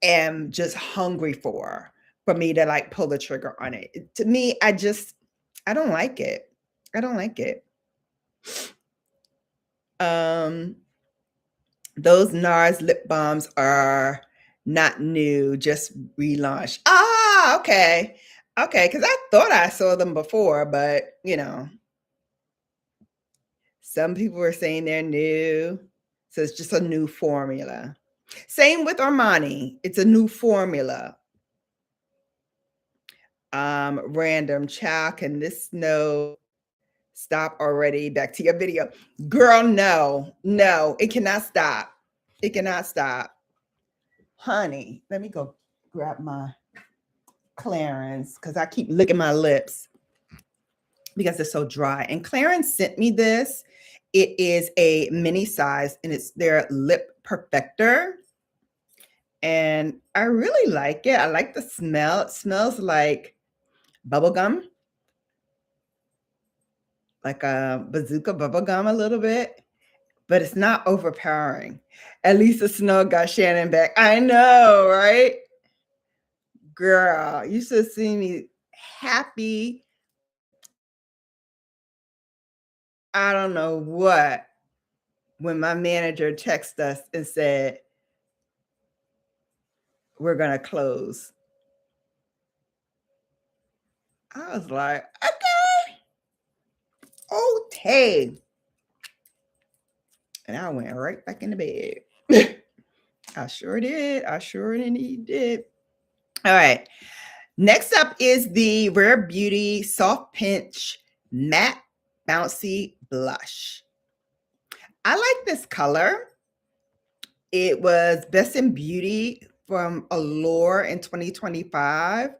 S1: am just hungry for me to like pull the trigger on it. To me, I don't like it. I don't like it. Those NARS lip balms are not new, just relaunched. Ah, okay. Okay, because I thought I saw them before, but you know, some people were saying they're new. So it's just a new formula. Same with Armani. It's a new formula. Random child, can this snow stop already? Back to your video. Girl, no, it cannot stop. It cannot stop. Honey, let me go grab my Clarence because I keep licking my lips because it's so dry. And Clarence sent me this. It is a mini size and it's their lip perfector. And I really like it. I like the smell. It smells like bubblegum, like a bazooka bubblegum a little bit, but it's not overpowering. At least the snow got Shannon back. I know, right? Girl, you should see me happy. I don't know what, when my manager texted us and said, we're going to close. I was like, okay. And I went right back into bed. I sure did. I sure indeed did. All right. Next up is the Rare Beauty Soft Pinch Matte Bouncy Blush. I like this color. It was Best in Beauty from Allure in 2025.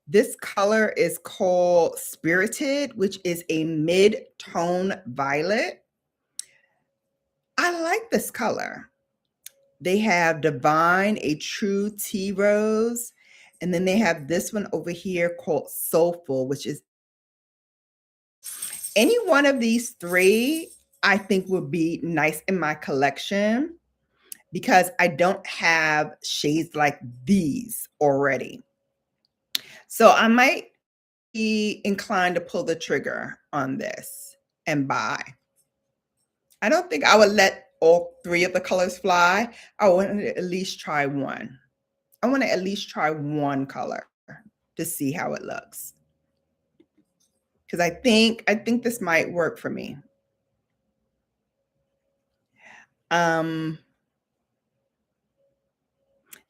S1: This color is called Spirited, which is a mid-tone violet. I like this color. They have Divine, a true tea rose. And then they have this one over here called Soulful, which is any one of these three, I think would be nice in my collection because I don't have shades like these already. So I might be inclined to pull the trigger on this and buy. I don't think I would let all three of the colors fly. I want to at least try one. I want to at least try one color to see how it looks. Because I think this might work for me.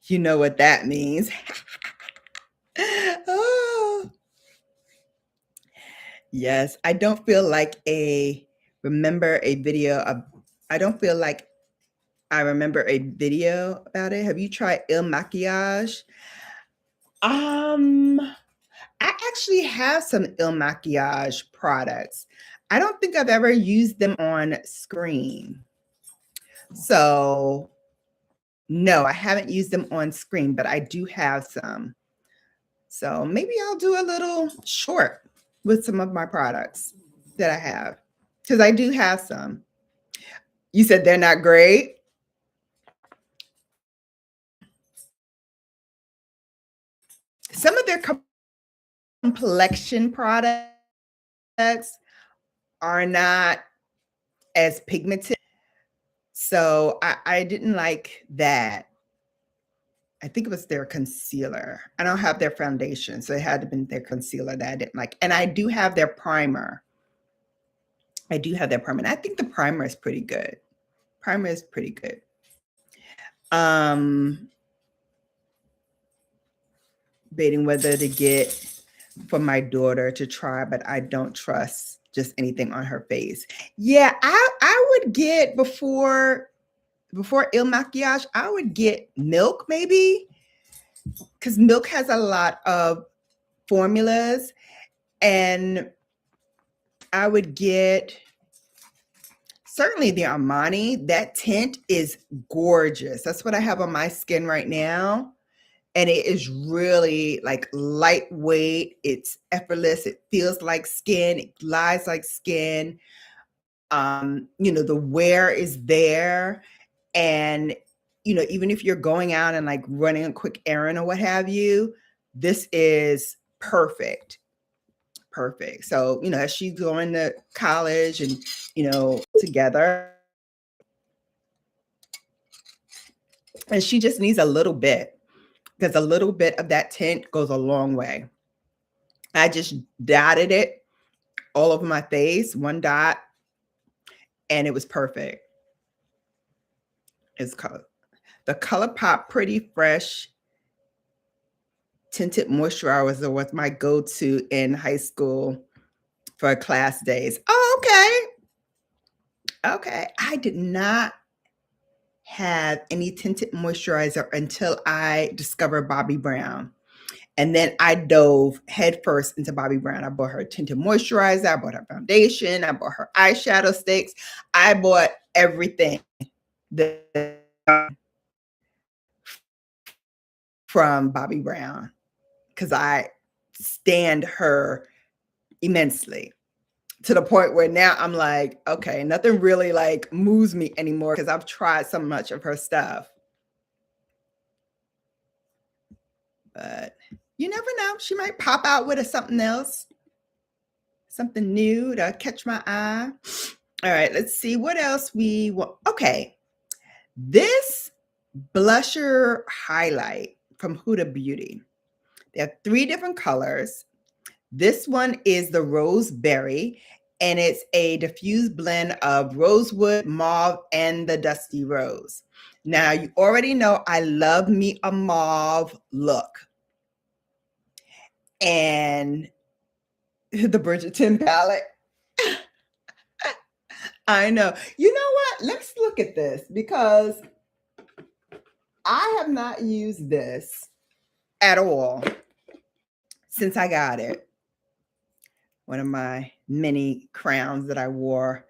S1: You know what that means. Oh. Yes, I don't feel like remember a video of, I don't feel like I remember a video about it. Have you tried Il Maquillage? I actually have some Il Maquillage products. I don't think I've ever used them on screen. So no, I haven't used them on screen, but I do have some. So maybe I'll do a little short with some of my products that I have, because I do have some. You said they're not great? Some of their complexion products are not as pigmented. So I didn't like that. I think it was their concealer. I don't have their foundation, so it had to have been their concealer that I didn't like. And I do have their primer. I do have their primer. And I think the primer is pretty good. Primer is pretty good. Debating whether to get for my daughter to try, but I don't trust just anything on her face. Yeah, I would get before Il Maquillage, I would get Milk maybe, because Milk has a lot of formulas, and I would get certainly the Armani. That tint is gorgeous. That's what I have on my skin right now. And it is really like lightweight. It's effortless. It feels like skin. It glides like skin. The wear is there. And, even if you're going out and like running a quick errand or what have you, this is perfect. Perfect. So, as she's going to college and, together, And she just needs a little bit, because a little bit of that tint goes a long way. I just dotted it all over my face, one dot, and it was perfect. It's color. The ColourPop Pretty Fresh Tinted Moisturizer was my go-to in high school for class days. Oh, okay. Okay. I did not have any tinted moisturizer until I discovered Bobbi Brown. And then I dove headfirst into Bobbi Brown. I bought her tinted moisturizer. I bought her foundation. I bought her eyeshadow sticks. I bought everything from Bobbi Brown because I stand her immensely, to the point where now I'm like, okay, nothing really like moves me anymore because I've tried so much of her stuff. But you never know. She might pop out with something else, something new to catch my eye. All right, let's see what else we want. Okay, this blusher highlight from Huda Beauty. They have 3 different colors. This one is the Rose Berry, and it's a diffused blend of rosewood, mauve, and the dusty rose. Now, you already know I love me a mauve look. And the Bridgerton palette. I know. You know what? Let's look at this, because I have not used this at all since I got it. One of my many crowns that I wore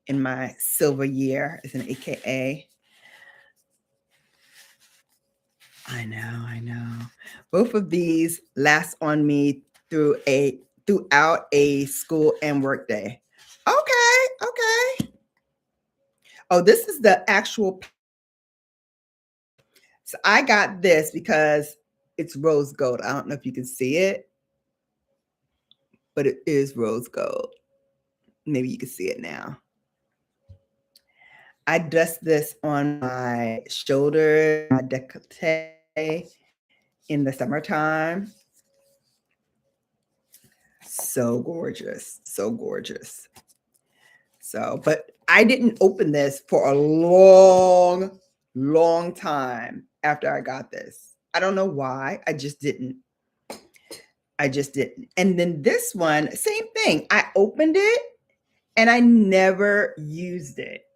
S1: in my silver year is an AKA. I know. Both of these last on me throughout a school and work day. Okay. Oh, this is the actual. So I got this because it's rose gold. I don't know if you can see it, but it is rose gold. Maybe you can see it now. I dust this on my shoulder, my décolleté in the summertime. So gorgeous. So, but I didn't open this for a long time after I got this. I don't know why. I just didn't. And then this one, same thing. I opened it and I never used it.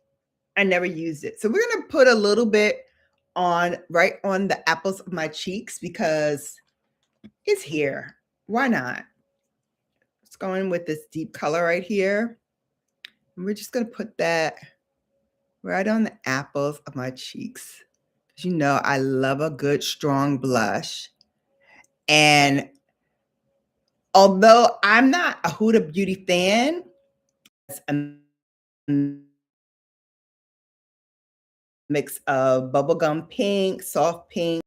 S1: So we're going to put a little bit on right on the apples of my cheeks because it's here. Why not? Let's go in with this deep color right here. And we're just going to put that right on the apples of my cheeks. You know, I love a good, strong blush. And although I'm not a Huda Beauty fan, it's a mix of bubblegum pink, soft pink,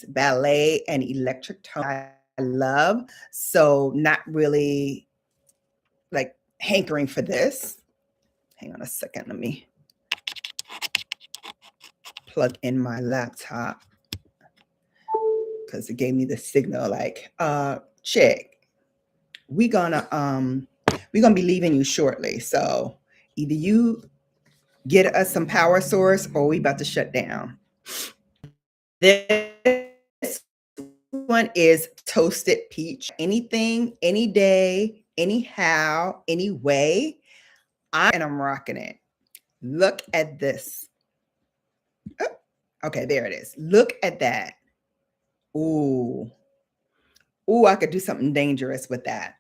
S1: ballet, and electric tone I love. So not really like hankering for this. Hang on a second. Let me plug in my laptop because it gave me the signal like, chick, we're gonna be leaving you shortly. So either you get us some power source or we about to shut down. This one is Toasted Peach. Anything, any day, anyhow, anyway. I'm rocking it. Look at this. Oh, okay, there it is. Look at that. Ooh, I could do something dangerous with that.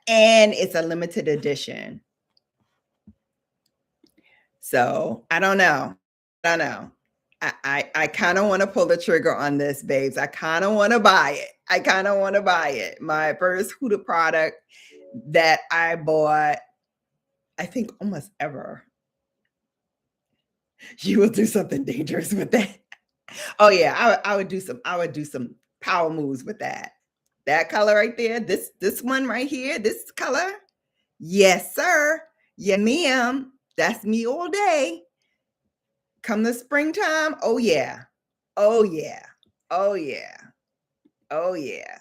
S1: And it's a limited edition. So I don't know. I kind of want to pull the trigger on this, babes. I kind of want to buy it. My first Huda product that I bought, I think almost ever. You will do something dangerous with that. Oh yeah, I would do some power moves with that. That color right there, this one right here, this color. Yes, sir. Yeah, ma'am. That's me all day. come the springtime, oh yeah. Oh yeah. Oh yeah. Oh yeah.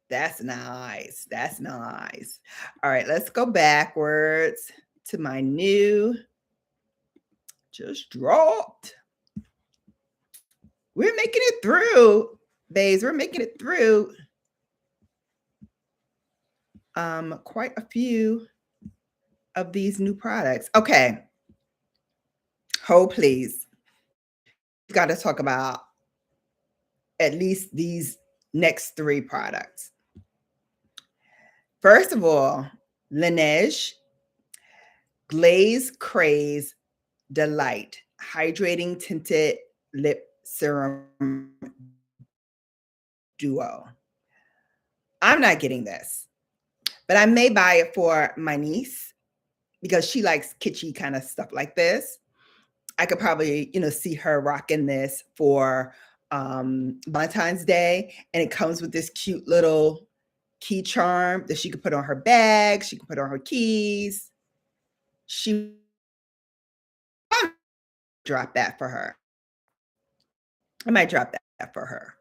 S1: That's nice. That's nice. All right, let's go backwards to my new just dropped. We're making it through, babes. We're making it through. Quite a few of these new products. Okay. Hold please. We've got to talk about at least these next 3 products. First of all, Laneige Glaze Craze Delight Hydrating Tinted Lip Serum Duo. I'm not getting this, but I may buy it for my niece because she likes kitschy kind of stuff like this. I could probably, see her rocking this for Valentine's Day, and it comes with this cute little key charm that she could put on her bag. She can put on her keys. She might drop that for her. I might drop that for her,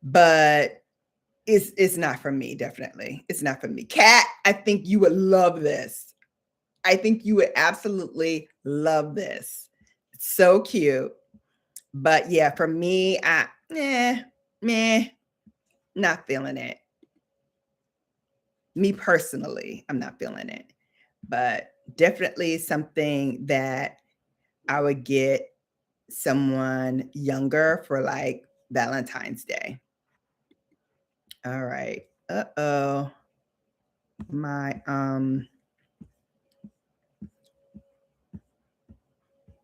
S1: but it's not for me. Definitely, it's not for me. Kat, I think you would love this. I think you would absolutely love this. It's so cute. But yeah, for me, not feeling it. Me personally, I'm not feeling it. But definitely something that I would get someone younger for like Valentine's Day. All right. Uh-oh. My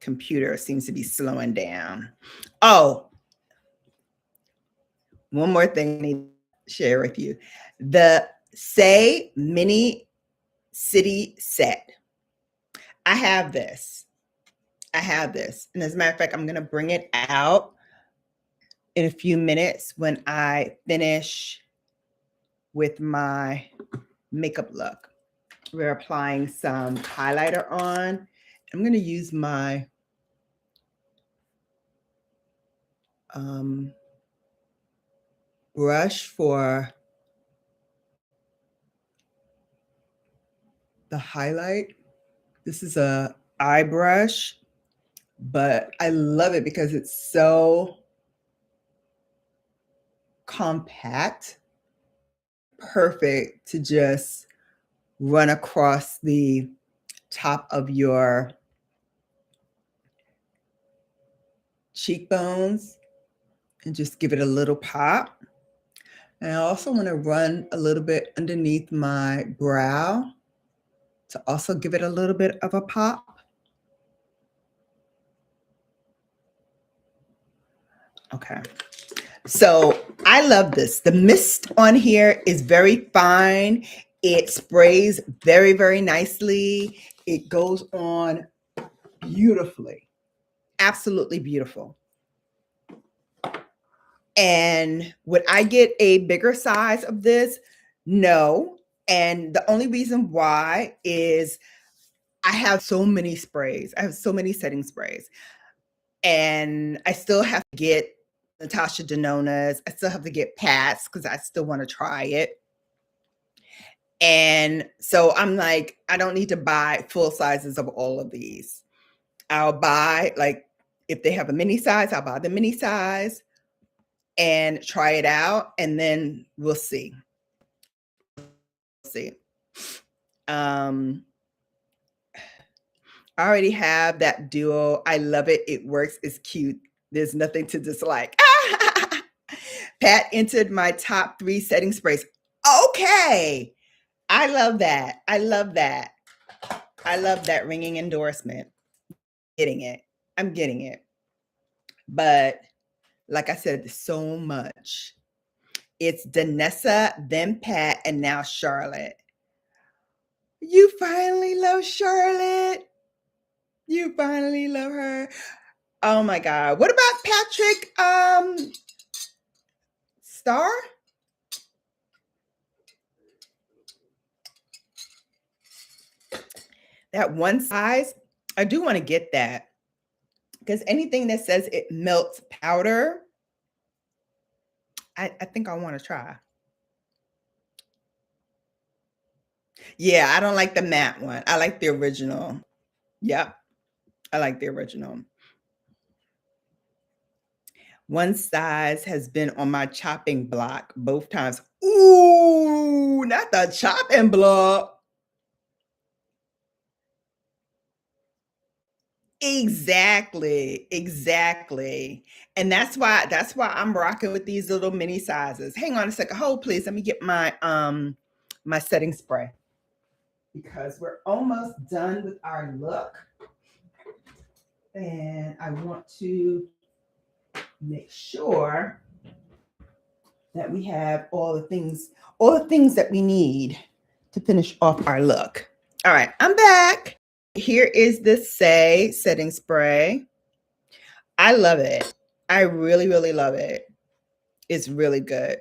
S1: computer seems to be slowing down. Oh, one more thing I need to share with you. The SunYaY Mini City Set. I have this. And as a matter of fact, I'm going to bring it out in a few minutes when I finish with my makeup look. We're applying some highlighter on. I'm going to use my brush for the highlight. This is a eye brush, but I love it because it's so compact, perfect to just run across the top of your cheekbones and just give it a little pop. And I also want to run a little bit underneath my brow to also give it a little bit of a pop. Okay. So I love this. The mist on here is very fine. It sprays very, very nicely. It goes on beautifully. Absolutely beautiful. And would I get a bigger size of this? No. And the only reason why is I have so many sprays. I have so many setting sprays. And I still have to get Natasha Denona's. I still have to get Pat's because I still want to try it. And so I'm like, I don't need to buy full sizes of all of these. I'll buy, like, if they have a mini size, I'll buy the mini size and try it out. And then we'll see. I already have that duo. I love it. It works. It's cute. There's nothing to dislike. Pat entered my top 3 setting sprays. Okay. I love that. I love that. I love that ringing endorsement. Getting it. I'm getting it. But like I said, there's so much. It's Danessa, then Pat, and now Charlotte. You finally love Charlotte. You finally love her. Oh my God. What about Patrick Star? That one size. I do want to get that because anything that says it melts powder, I think I want to try. Yeah, I don't like the matte one. I like the original. Yep, I like the original. One size has been on my chopping block both times. Ooh, not the chopping block. Exactly, exactly. And that's why I'm rocking with these little mini sizes. Hang on a second. Hold please. Let me get my setting spray because we're almost done with our look. And I want to make sure that we have all the things that we need to finish off our look. All right, I'm back. Here is the SunYaY setting spray. I love it. I really, really love it. It's really good.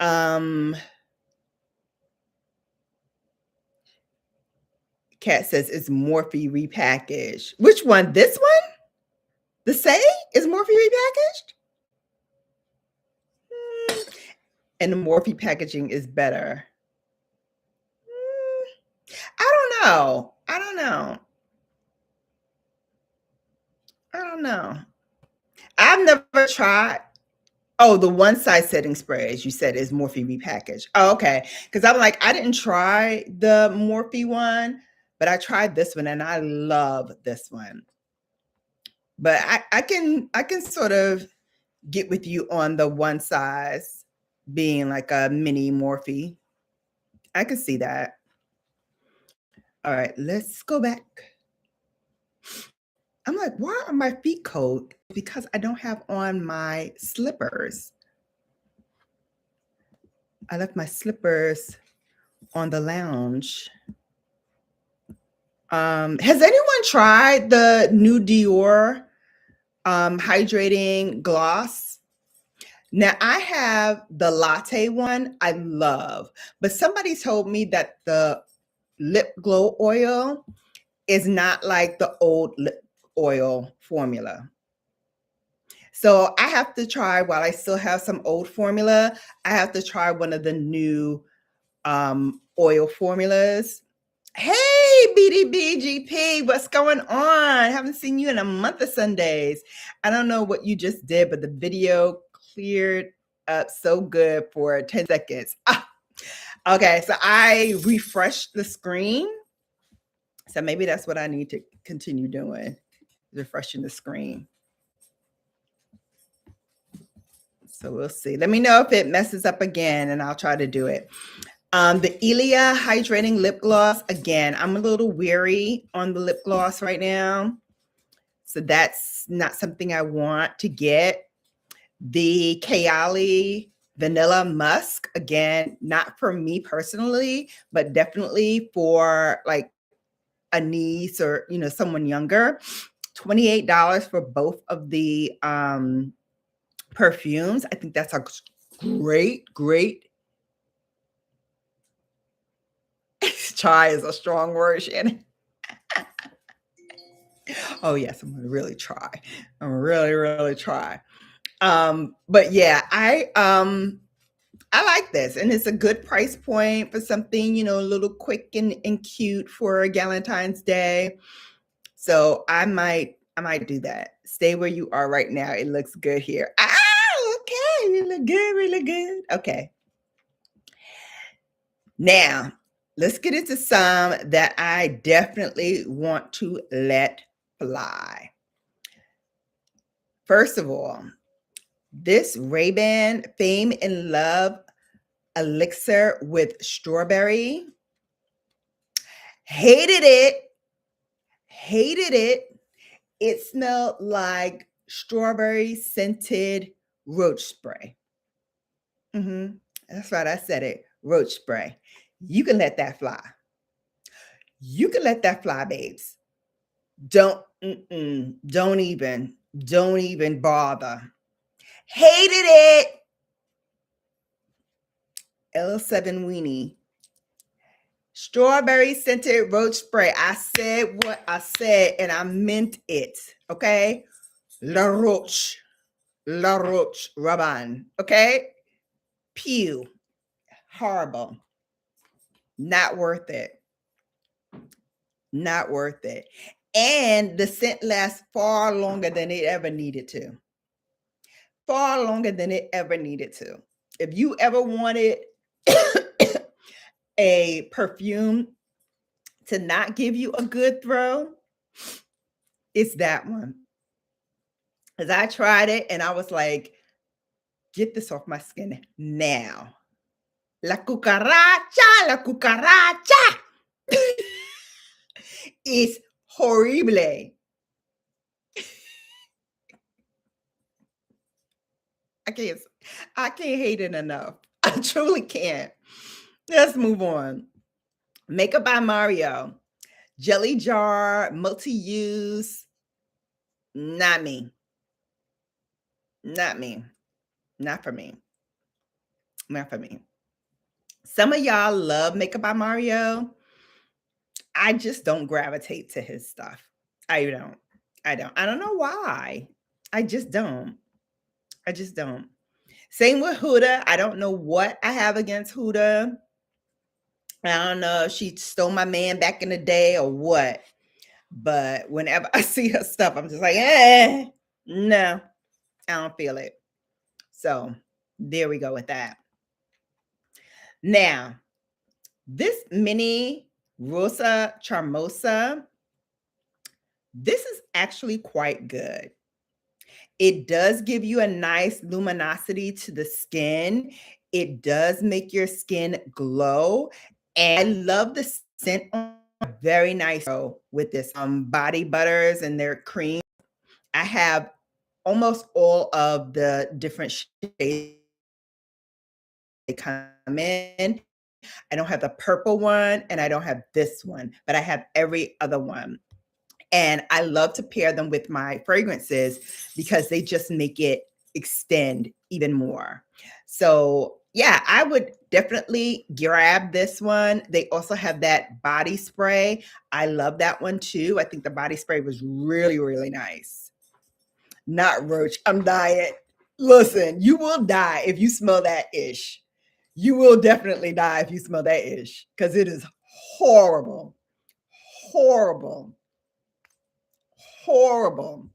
S1: Kat says it's Morphe repackaged. Which one? This one? The SunYaY is Morphe repackaged? And the Morphe packaging is better. I don't know. I don't know. I don't know. I've never tried. Oh, the one size setting spray, as you said, is Morphe repackaged. Oh, okay. Because I'm like, I didn't try the Morphe one, but I tried this one and I love this one. But I can sort of get with you on the one size being like a mini Morphe. I can see that. All right, let's go back. I'm like, why are my feet cold? Because I don't have on my slippers. I left my slippers on the lounge. Has anyone tried the new Dior hydrating gloss? Now I have the latte one I love, but somebody told me that the lip glow oil is not like the old lip oil formula. So I have to try, while I still have some old formula, I have to try one of the new oil formulas. Hey, BDBGP, what's going on? I haven't seen you in a month of Sundays. I don't know what you just did, but the video cleared up so good for 10 seconds. Okay, so I refreshed the screen. So maybe that's what I need to continue doing, refreshing the screen. So we'll see. Let me know if it messes up again and I'll try to do it. The Ilia Hydrating Lip Gloss. Again, I'm a little weary on the lip gloss right now. So that's not something I want to get. The Kayali Vanilla Musk. Again, not for me personally, but definitely for like a niece or, you know, someone younger. $28 for both of the perfumes. I think that's a great try is a strong word, Shannon. Oh yes, I'm gonna really try. I'm gonna really try. But yeah, I like this, and it's a good price point for something, you know, a little quick and cute for Valentine's Day. So I might do that. Stay where you are right now. It looks good here. Okay, you look good, really good. Okay. Now, let's get into some that I definitely want to let fly. First of all, this Ray-Ban Fame in Love elixir with strawberry. Hated it. It smelled like strawberry scented roach spray. That's right, I said it. Roach spray. You can let that fly. You can let that fly, babes. Don't even bother. Hated it. L7 Weenie. Strawberry scented roach spray. I said what I said and I meant it. Okay. La Roche. La Roche Rabanne. Okay. Pew. Horrible. Not worth it. Not worth it. And the scent lasts far longer than it ever needed to. Far longer than it ever needed to. If you ever wanted a perfume to not give you a good throw, it's that one. Because I tried it and I was like, get this off my skin now. La cucaracha, la cucaracha. It's horrible. I can't hate it enough. I truly can't. Let's move on. Makeup by Mario. Jelly jar, multi-use. Not me. Not me. Not for me. Not for me. Some of y'all love Makeup by Mario. I just don't gravitate to his stuff. I don't. I don't know why. I just don't. Same with Huda. I don't know what I have against Huda. I don't know if she stole my man back in the day or what. But whenever I see her stuff, I'm just like, no, I don't feel it. So there we go with that. Now, this mini Rosa Charmosa, this is actually quite good. It does give you a nice luminosity to the skin. It does make your skin glow. And I love the scent. Very nice with this body butters and their cream. I have almost all of the different shades they come in. I don't have the purple one and I don't have this one, but I have every other one. And I love to pair them with my fragrances because they just make it extend even more. So yeah, I would definitely grab this one. They also have that body spray. I love that one too. I think the body spray was really, really nice. Not roach. I'm dying. Listen, you will die if you smell that ish. You will definitely die if you smell that ish because it is horrible. Horrible. Horrible.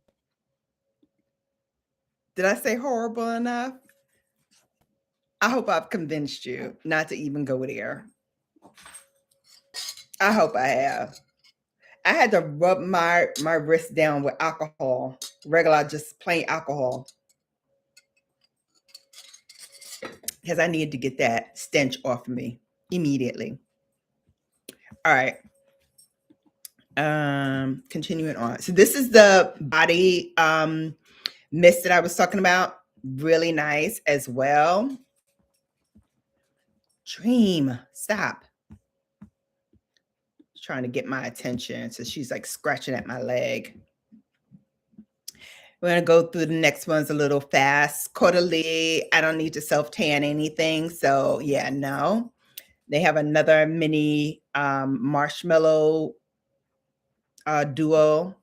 S1: Did I say horrible enough? I hope I've convinced you not to even go there. I hope I have. I had to rub my wrist down with alcohol, regular, just plain alcohol, because I needed to get that stench off of me immediately. All right. Continuing on. So this is the body mist that I was talking about. Really nice as well. Dream, stop. She's trying to get my attention. So she's like scratching at my leg. We're going to go through the next ones a little fast. Caudalie, I don't need to self-tan anything. So yeah, no. They have another mini marshmallow duo.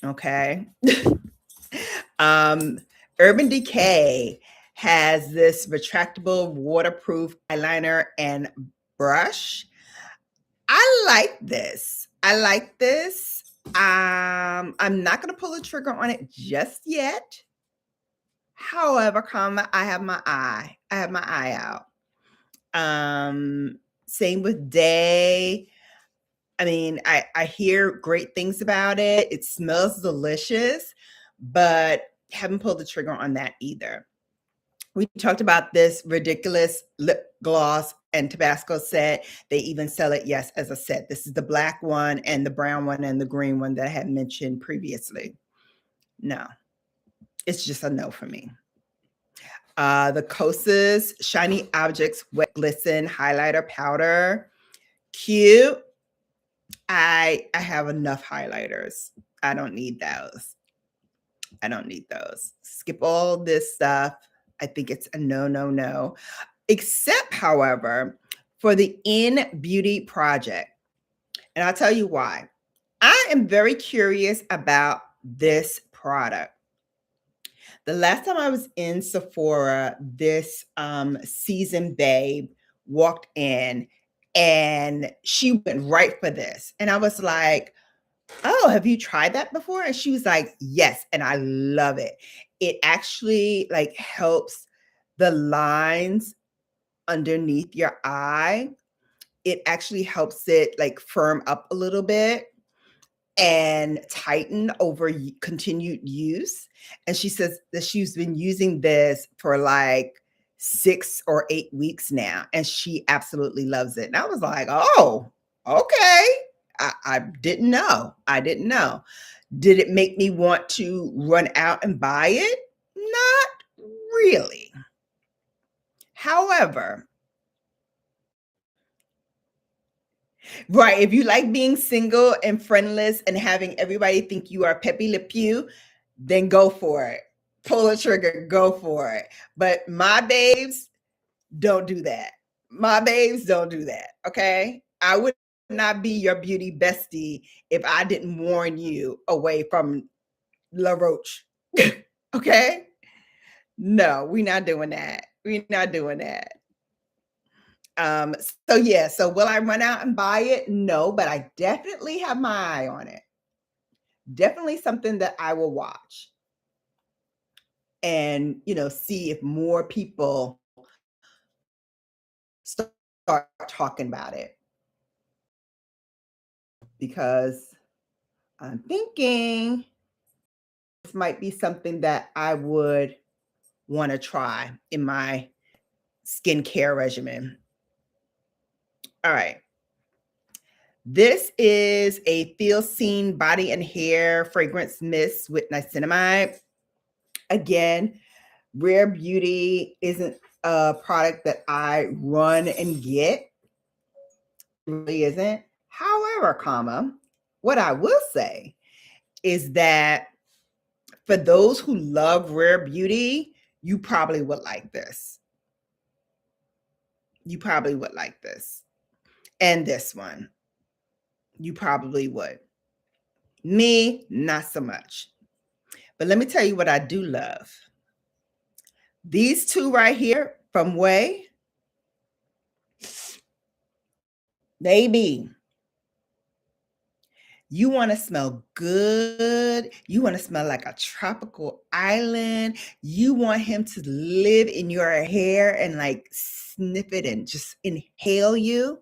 S1: Okay. Urban Decay has this retractable waterproof eyeliner and brush. I like this. I'm not going to pull the trigger on it just yet. However, I have my eye out. Same with Day. I mean, I hear great things about it. It smells delicious, but haven't pulled the trigger on that either. We talked about this ridiculous lip gloss and Tabasco set. They even sell it, yes, as a set. This is the black one and the brown one and the green one that I had mentioned previously. No, it's just a no for me. The Kosas Shiny Objects Wet Glisten Highlighter Powder. Cute. I have enough highlighters. I don't need those. Skip all this stuff. I think it's a no. Except, however, for the In Beauty project. And I'll tell you why. I am very curious about this product. The last time I was in Sephora, this seasoned babe walked in and she went right for this. And I was like, oh, have you tried that before? And she was like, yes, and I love it. It actually like helps the lines underneath your eye. It actually helps it like firm up a little bit and tighten over continued use. And she says that she's been using this for like 6 or 8 weeks now, and she absolutely loves it. And I was like, oh, okay. I didn't know. I didn't know. Did it make me want to run out and buy it? Not really. However, right, if you like being single and friendless and having everybody think you are Pepe Le Pew, then go for it. Pull the trigger, go for it. But my babes, don't do that. My babes, don't do that. Okay. I would not be your beauty bestie if I didn't warn you away from La Roche. Okay. No, we're not doing that. We're not doing that. So yeah, so will I run out and buy it? No, but I definitely have my eye on it. Definitely something that I will watch and, see if more people start talking about it, because I'm thinking this might be something that I would want to try in my skincare regimen. All right. This is a Feel Seen body and hair fragrance mist with niacinamide. Again, Rare Beauty isn't a product that I run and get. It really isn't. However, what I will say is that for those who love Rare Beauty, you probably would like this. You probably would like this. And this one. You probably would. Me, not so much. But let me tell you what I do love. These two right here from Way, baby, you want to smell good. You want to smell like a tropical island. You want him to live in your hair and like sniff it and just inhale you.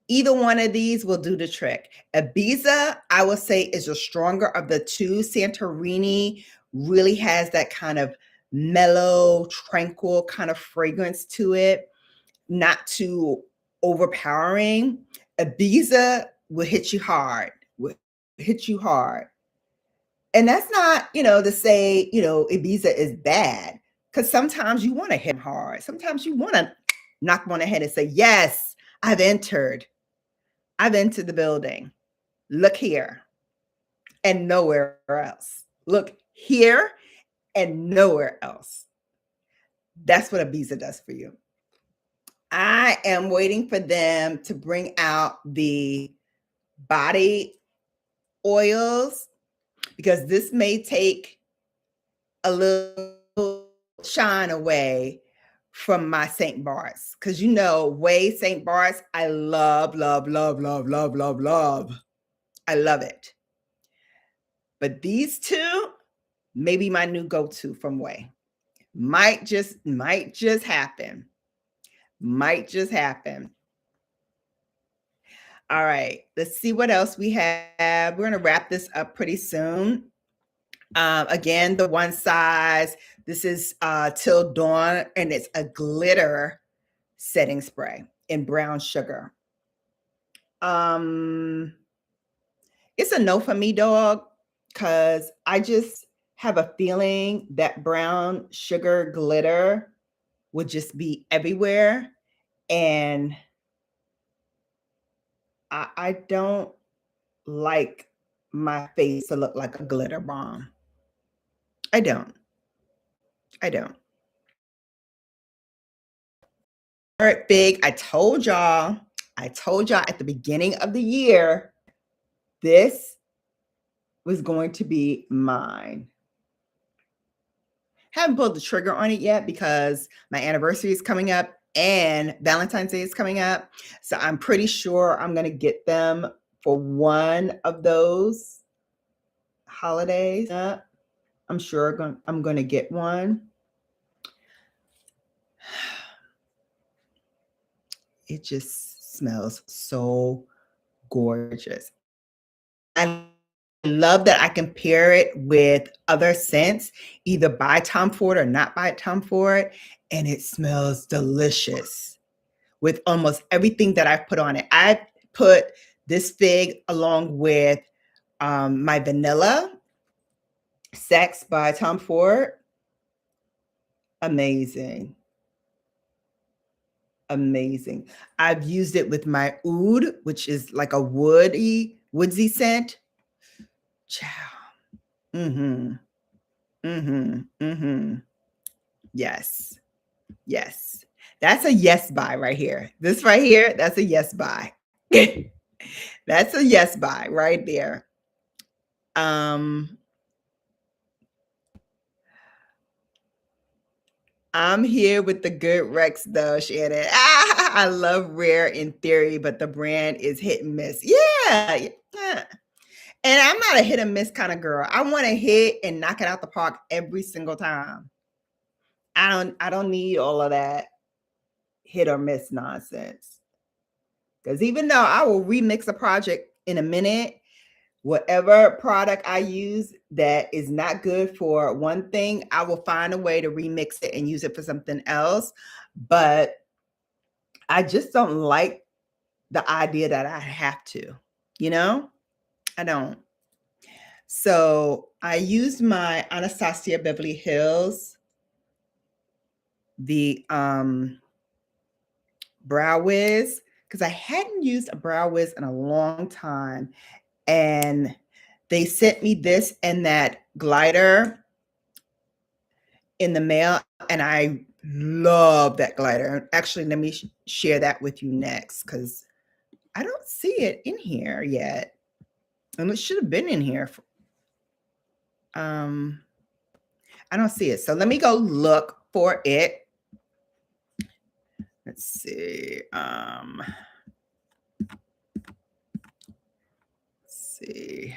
S1: Either one of these will do the trick. Ibiza, I will say, is the stronger of the two. Santorini really has that kind of mellow, tranquil kind of fragrance to it, not too overpowering. Ibiza will hit you hard, will hit you hard. And that's not, to say, Ibiza is bad, because sometimes you want to hit hard. Sometimes you want to knock them on the head and say, yes, I've entered the building. Look here and nowhere else. Look here and nowhere else. That's what Ibiza does for you. I am waiting for them to bring out the body oils, because this may take a little shine away from my St. Bart's. Because Way St. Bart's, I love, love, love, love, love, love, love. I love it. But these two, maybe my new go-to from Way. Might just happen. Might just happen. All right, let's see what else we have. We're going to wrap this up pretty soon. Again, the one size. This is Till Dawn, and it's a glitter setting spray in brown sugar. It's a no for me, dog, because I just have a feeling that brown sugar glitter would just be everywhere. And I don't like my face to look like a glitter bomb. I don't. I don't. Fig. I told y'all at the beginning of the year, this was going to be mine. Haven't pulled the trigger on it yet because my anniversary is coming up and Valentine's Day is coming up. So I'm pretty sure I'm going to get them for one of those holidays. I'm sure I'm going to get one. It just smells so gorgeous. I love that I can pair it with other scents, either by Tom Ford or not by Tom Ford, and it smells delicious with almost everything that I've put on it. I put this fig along with my vanilla Sex by Tom Ford. Amazing. Amazing. I've used it with my oud, which is like a woodsy scent. Ciao. Mm-hmm. Mm-hmm. Mm-hmm. Yes. Yes. That's a yes buy right here. This right here, that's a yes buy. That's a yes buy right there. I'm here with the good Rex though, Shannon. I love Rare in theory, but the brand is hit and miss. Yeah. And I'm not a hit and miss kind of girl. I want to hit and knock it out the park every single time. I don't need all of that hit or miss nonsense. Because even though I will remix a project in a minute, whatever product I use that is not good for one thing, I will find a way to remix it and use it for something else. But I just don't like the idea that I have to, I don't. So I used my Anastasia Beverly Hills, the Brow Wiz, because I hadn't used a Brow Wiz in a long time. And they sent me this and that glider in the mail, and I love that glider. Actually, let me share that with you next because I don't see it in here yet. And it should have been in here. I don't see it. So let me go look for it. Let's see. Let's see.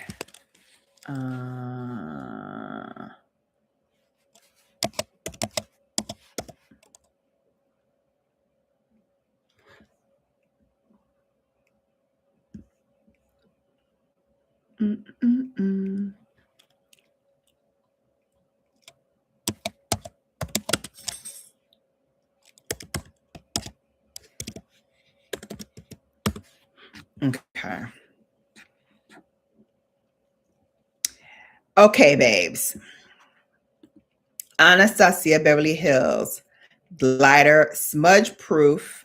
S1: Okay. Okay, babes. Anastasia Beverly Hills glider smudge proof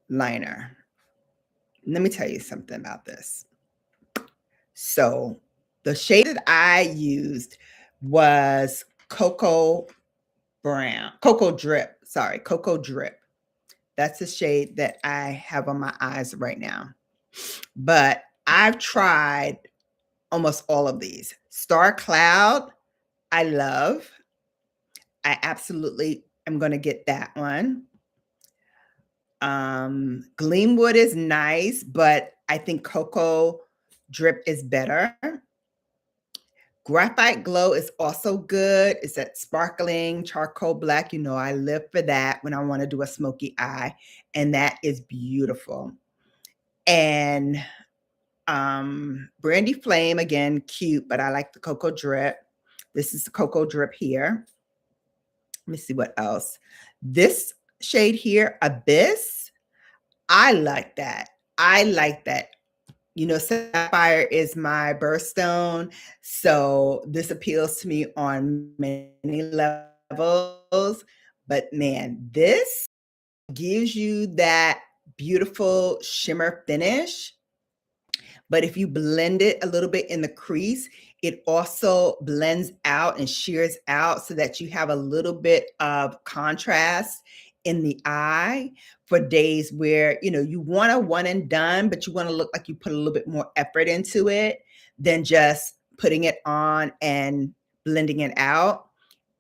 S1: liner. Let me tell you something about this. So the shade that I used was Cocoa Drip. That's the shade that I have on my eyes right now. But I've tried almost all of these. Star Cloud, I love. I absolutely am going to get that one. Gleamwood is nice, but I think Cocoa Drip is better. Graphite Glow is also good. It's that sparkling charcoal black. I live for that when I want to do a smoky eye, and that is beautiful. And Brandy Flame, again, cute, but I like the Cocoa Drip. This is the Cocoa Drip here. Let me see what else. This shade here, Abyss, I like that. Sapphire is my birthstone, so this appeals to me on many levels. But man, this gives you that beautiful shimmer finish. But if you blend it a little bit in the crease, It also blends out and shears out so that you have a little bit of contrast in the eye for days where, you know, you want a one and done, but you want to look like you put a little bit more effort into it than just putting it on and blending it out.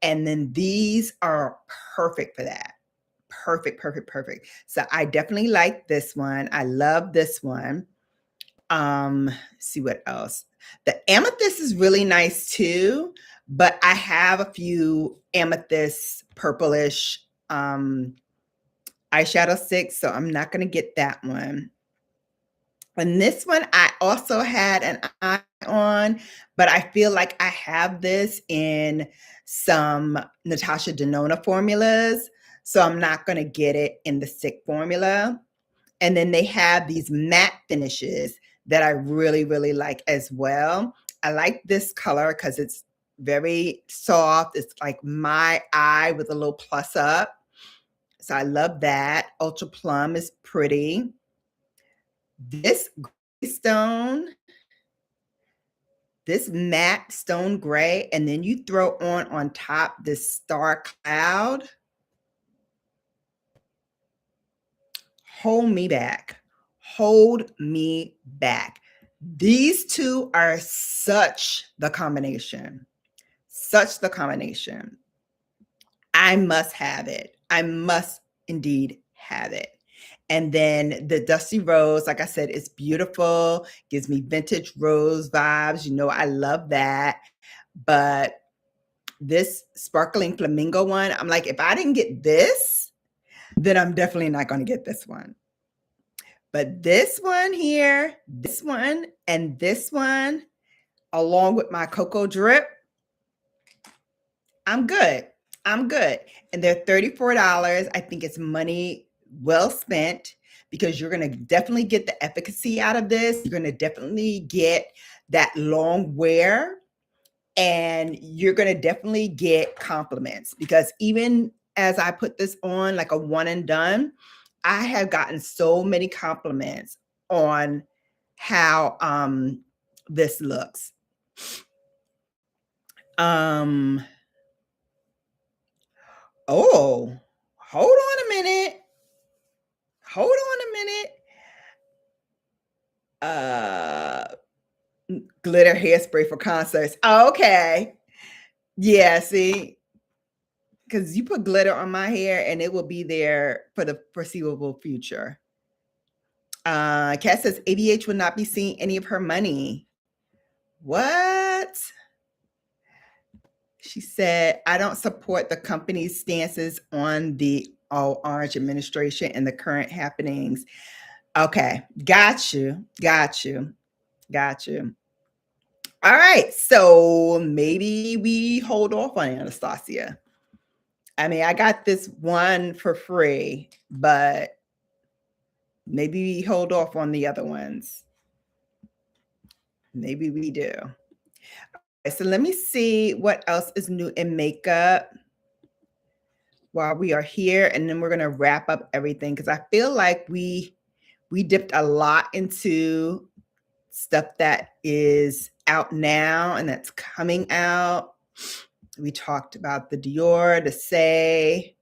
S1: And then these are perfect for that. Perfect, perfect, perfect. So I definitely like this one. I love this one. See what else. The amethyst is really nice too, but I have a few amethyst purplish eyeshadow sticks, so I'm not going to get that one. And this one I also had an eye on, but I feel like I have this in some Natasha Denona formulas, so I'm not going to get it in the stick formula. And then they have these matte finishes that I really, really like as well. I like this color because it's very soft. It's like my eye with a little plus up. So I love that. Ultra Plum is pretty. This gray stone, this matte stone gray, and then you throw on top this star cloud. Hold me back. Hold me back. These two are such the combination. Such the combination. I must have it. I must indeed have it. And then the Dusty Rose, like I said, it's beautiful. Gives me vintage rose vibes. You know, I love that. But this Sparkling Flamingo one, I'm like, if I didn't get this, then I'm definitely not going to get this one. But this one here, this one, and this one, along with my Cocoa Drip, I'm good. I'm good. And they're $34. I think it's money well spent because you're going to definitely get the efficacy out of this. You're going to definitely get that long wear, and you're going to definitely get compliments because even as I put this on like a one and done, I have gotten so many compliments on how this looks. Oh, hold on a minute. Hold on a minute. Glitter hairspray for concerts. Okay. Yeah, see, because you put glitter on my hair and it will be there for the foreseeable future. Kat says ABH will not be seeing any of her money. What? She said, I don't support the company's stances on the All Orange administration and the current happenings. Okay, got you. All right, so maybe we hold off on Anastasia. I mean, I got this one for free, but maybe we hold off on the other ones. Maybe we do. Okay, so let me see what else is new in makeup while we are here, and then we're going to wrap up everything because I feel like we dipped a lot into stuff that is out now and that's coming out. We talked about the Dior, the Say.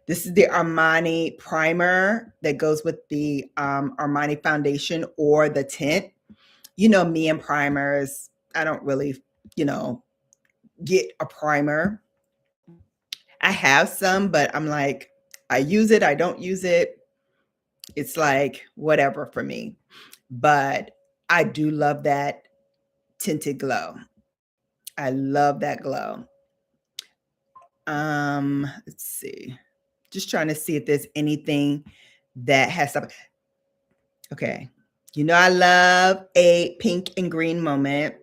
S1: This is the Armani primer that goes with the Armani foundation or the tint. You know me and primers. I don't really, get a primer. I have some, but I'm like, I use it, I don't use it. It's like whatever for me. But I do love that tinted glow. I love that glow. Let's see. Just trying to see if there's anything that has something. Okay. You know, I love a pink and green moment,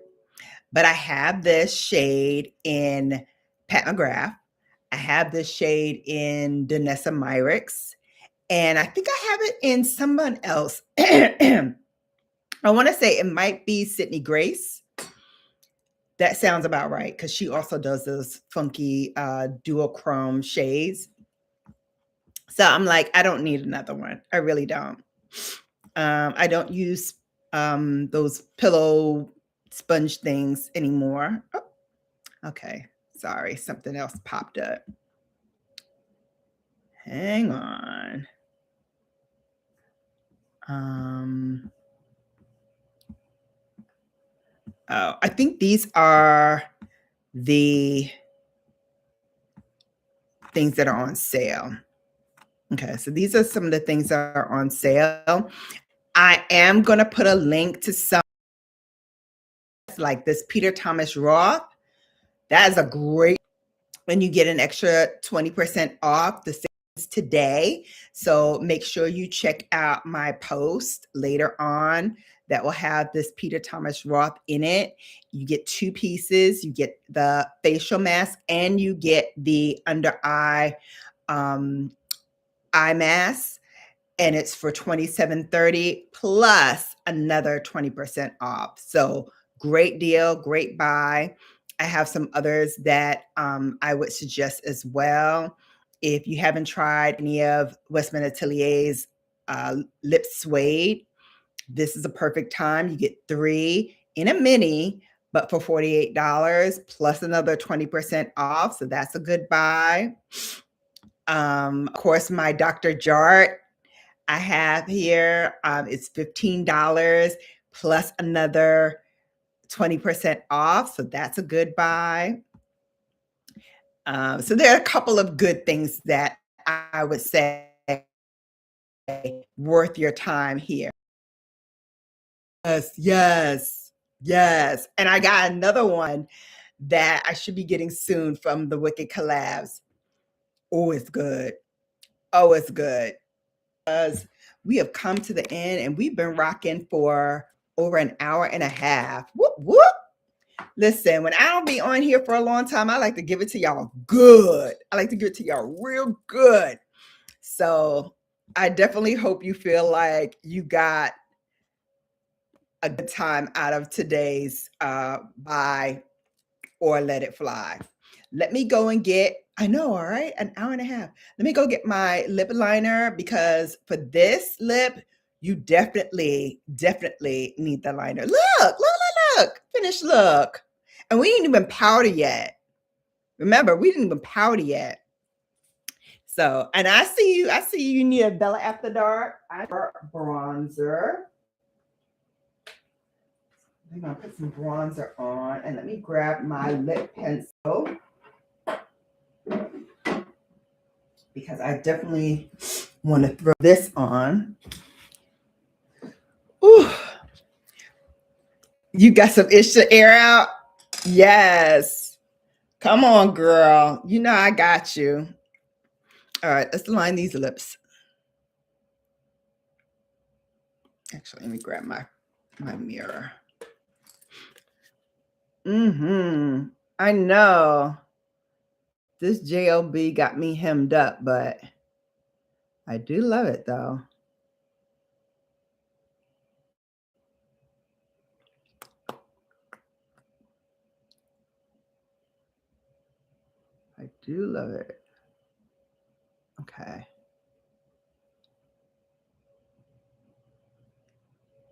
S1: but I have this shade in Pat McGrath. I have this shade in Danessa Myricks, and I think I have it in someone else. I want to say it might be Sydney Grace. That sounds about right because she also does those funky duochrome shades. So I'm like, I don't need another one. I really don't. I don't use those pillow sponge things anymore. Oh, okay, sorry, something else popped up. Hang on. Oh, I think these are the things that are on sale. Okay, so these are some of the things that are on sale. I am going to put a link to some, like this Peter Thomas Roth. That is a great, and you get an extra 20% off the sales today. So make sure you check out my post later on that will have this Peter Thomas Roth in it. You get 2 pieces. You get the facial mask and you get the under eye eye mask, and it's for $27.30 plus another 20% off. So great deal, great buy. I have some others that I would suggest as well. If you haven't tried any of Westman Atelier's lip suede, this is a perfect time. You get 3 in a mini, but for $48 plus another 20% off. So that's a good buy. Of course, my Dr. Jart I have here, it's $15 plus another 20% off. So that's a good buy. So there are a couple of good things that I would say worth your time here. Yes, yes, yes. And I got another one that I should be getting soon from the Wicked Collabs. Oh, it's good. Oh, it's good. We have come to the end and we've been rocking for over an hour and a half. Whoop, whoop. Listen, when I don't be on here for a long time, I like to give it to y'all good. I like to give it to y'all real good. So I definitely hope you feel like you got a good time out of today's buy or let it fly. Let me go and get, I know, all right, an hour and a half. Let me go get my lip liner because for this lip, you definitely need the liner. Look, finished look. And we didn't even powder yet. Remember, we didn't even powder yet. So, and I see you need a Bella After Dark bronzer. I'm gonna put some bronzer on and let me grab my lip pencil because I definitely want to throw this on. Ooh. You got some itch to air out? Yes. Come on, girl. You know I got you. All right, let's line these lips. Actually, let me grab my mirror. I know. This JLB got me hemmed up, but I do love it though. I do love it. Okay.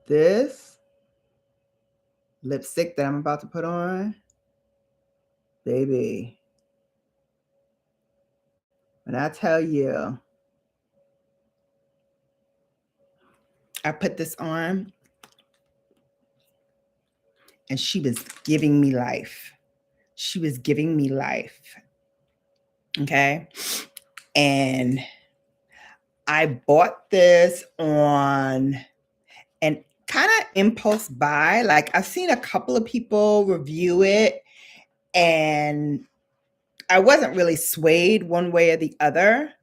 S1: This lipstick that I'm about to put on, baby, when I tell you, I put this on and she was giving me life. She was giving me life. Okay. And I bought this on an kind of impulse buy. Like I've seen a couple of people review it and I wasn't really swayed one way or the other.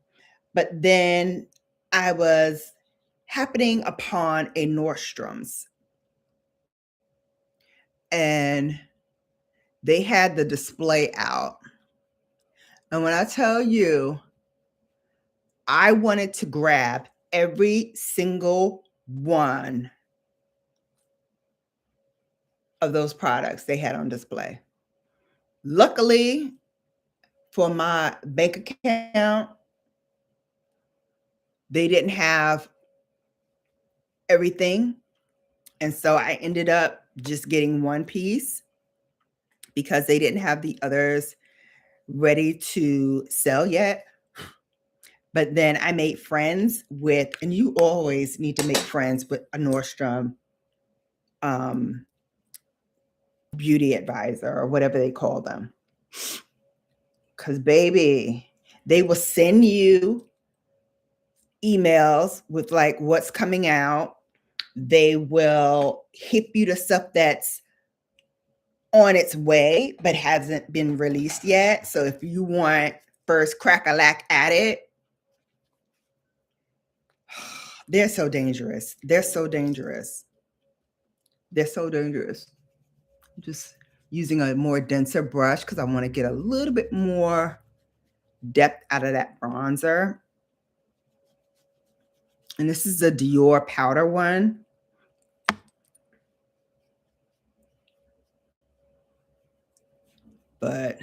S1: But then I was happening upon a Nordstrom's and they had the display out. And when I tell you, I wanted to grab every single one of those products they had on display. Luckily for my bank account, they didn't have everything. And so I ended up just getting one piece because they didn't have the others ready to sell yet. But then I made friends with, and you always need to make friends with a Nordstrom beauty advisor or whatever they call them. Because, baby, they will send you emails with like what's coming out. They will hip you to stuff that's on its way but hasn't been released yet. So if you want first crack-a-lack at it, they're so dangerous. They're so dangerous. They're so dangerous. I'm just using a more denser brush because I want to get a little bit more depth out of that bronzer. And this is a Dior powder one. But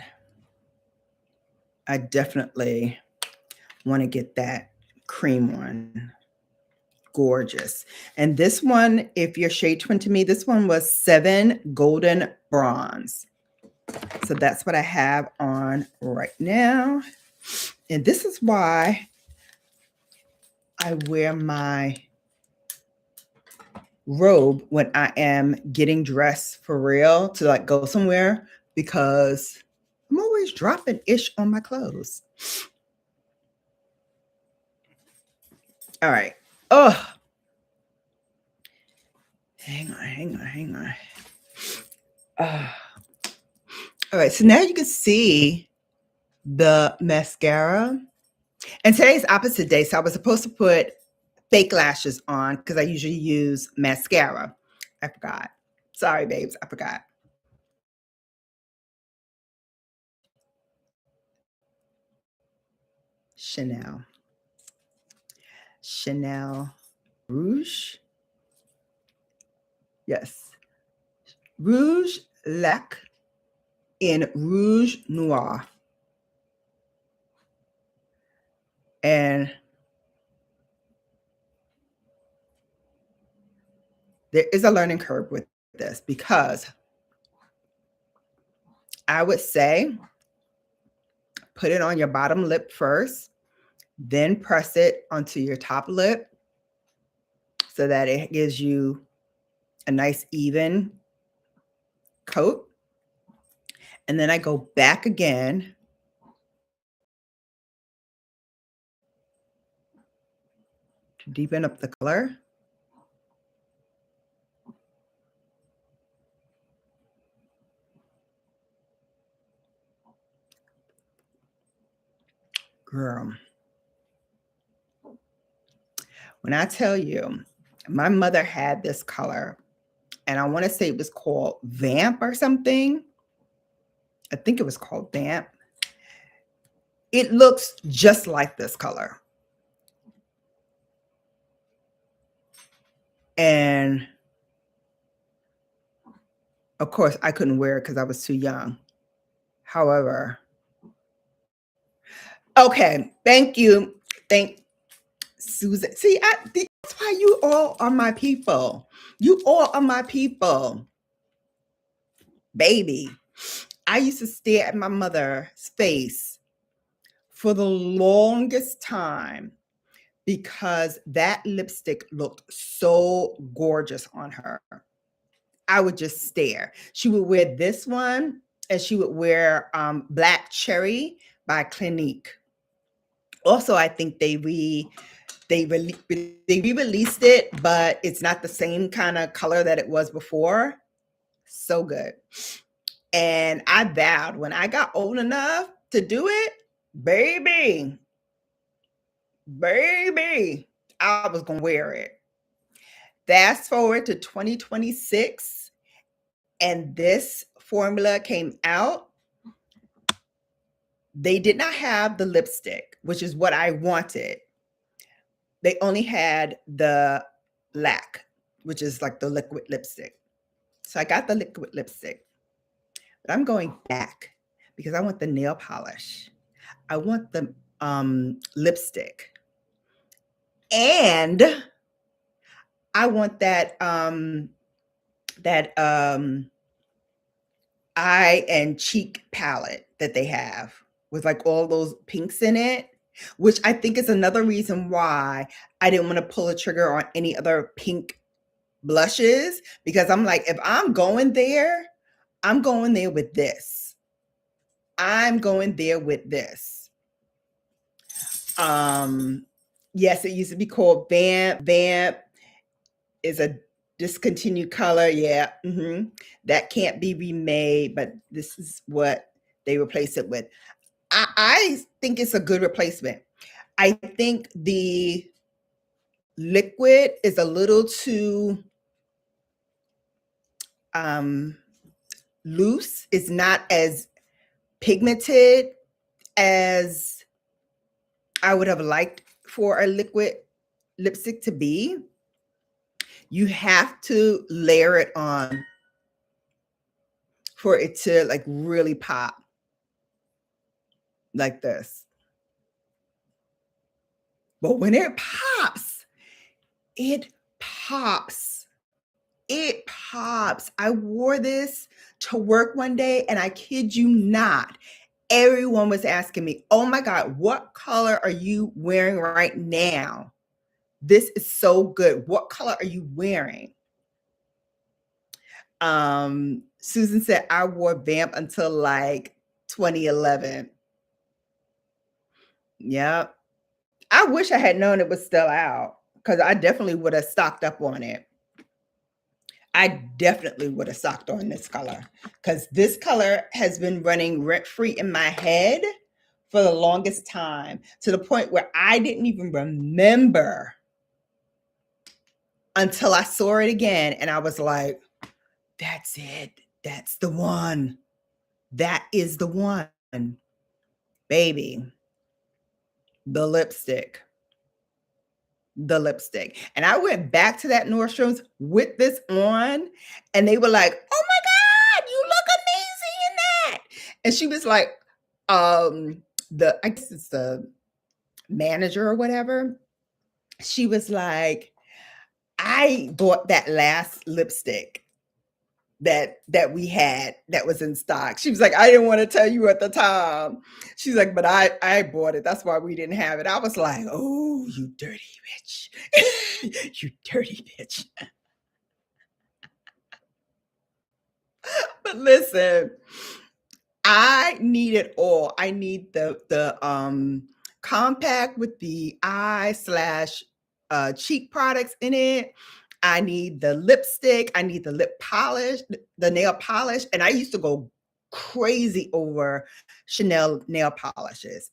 S1: I definitely want to get that cream one. Gorgeous. And this one, if you're shade twin to me, this one was 7 golden bronze. So that's what I have on right now. And this is why I wear my robe when I am getting dressed for real to like go somewhere, because I'm always dropping ish on my clothes. All right. Oh, hang on. All right. So now you can see the mascara. And today's opposite day. So I was supposed to put fake lashes on because I usually use mascara. I forgot. Sorry, babes. I forgot. Chanel Rouge. Yes. Rouge Lac in Rouge Noir. And there is a learning curve with this because I would say put it on your bottom lip first, then press it onto your top lip so that it gives you a nice even coat. And then I go back again to deepen up the color. Girl, when I tell you, my mother had this color, and I want to say it was called Vamp or something. I think it was called Vamp. It looks just like this color. And of course, I couldn't wear it because I was too young. However, okay, thank you. Thank Susan. See, that's why you all are my people. You all are my people. Baby, I used to stare at my mother's face for the longest time because that lipstick looked so gorgeous on her. I would just stare. She would wear this one, and she would wear Black Cherry by Clinique. Also, I think they re-released it, but it's not the same kind of color that it was before. So good. And I vowed when I got old enough to do it, baby, I was going to wear it. Fast forward to 2026, and this formula came out. They did not have the lipstick, which is what I wanted. They only had the lac, which is like the liquid lipstick. So I got the liquid lipstick, but I'm going back because I want the nail polish. I want the lipstick. And I want that that eye and cheek palette that they have with like all those pinks in it, which I think is another reason why I didn't want to pull a trigger on any other pink blushes, because I'm like, if I'm going there, I'm going there with this. I'm going there with this. Yes, it used to be called Vamp. Vamp is a discontinued color. Yeah. That can't be remade, but this is what they replace it with. I think it's a good replacement. I think the liquid is a little too loose. It's not as pigmented as I would have liked for a liquid lipstick to be. You have to layer it on for it to like really pop like this. But when it pops, it pops. It pops. I wore this to work one day, and I kid you not, everyone was asking me, oh my God, what color are you wearing right now? This is so good. What color are you wearing? Susan said I wore Vamp until like 2011. Yep. I wish I had known it was still out, because I definitely would have stocked up on it. I definitely would have stocked on this color, because this color has been running rent-free in my head for the longest time, to the point where I didn't even remember until I saw it again. And I was like, that's it. That's the one. That is the one, baby. The lipstick. The lipstick. And I went back to that Nordstrom's with this on, and they were like, oh my God, you look amazing in that. And she was like, I guess it's the manager or whatever. She was like, I bought that last lipstick that we had that was in stock. She was like, I didn't want to tell you at the time. She's like, but I bought it. That's why we didn't have it. I was like, oh, you dirty bitch. You dirty bitch. But listen, I need it all. I need the compact with the eye slash cheek products in it. I need the lipstick. I need the lip polish, the nail polish. And I used to go crazy over Chanel nail polishes.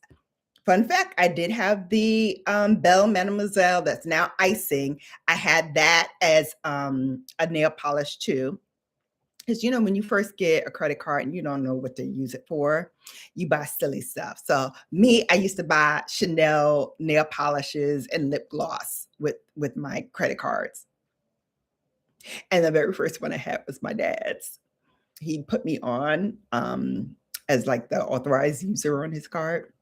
S1: Fun fact, I did have the Belle Mademoiselle that's now icing. I had that as a nail polish too. Because, you know, when you first get a credit card and you don't know what to use it for, you buy silly stuff. So me, I used to buy Chanel nail polishes and lip gloss with my credit cards. And the very first one I had was my dad's. He put me on as like the authorized user on his card.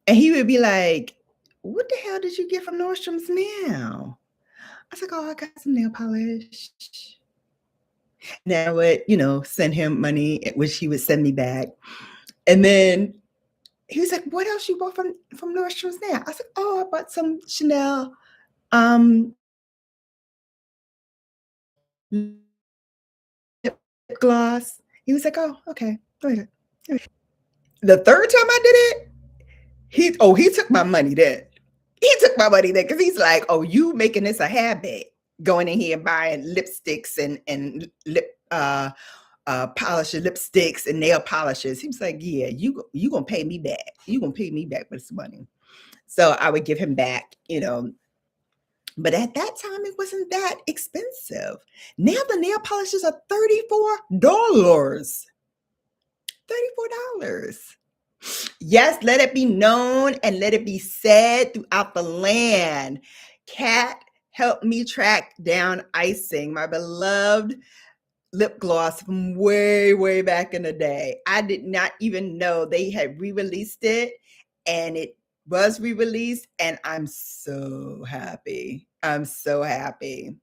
S1: And he would be like, what the hell did you get from Nordstrom's now? I was like, oh, I got some nail polish. And I would, you know, send him money, which he would send me back. And then he was like, what else you bought from Nordstrom's now? I was like, oh, I bought some Chanel lip gloss. He was like, oh, okay. Go ahead. The third time I did it, he took my money then. He took my money then, because he's like, oh, you making this a habit, going in here and buying lipsticks and lip polishes, lipsticks and nail polishes. He was like, yeah, you gonna pay me back. You gonna pay me back with some money. So I would give him back, you know. But at that time, it wasn't that expensive. Now the nail polishes are $34. $34. Yes, let it be known and let it be said throughout the land. Kat helped me track down icing, my beloved lip gloss from way, way back in the day. I did not even know they had re-released it, and it was re-released, and I'm so happy. I'm so happy.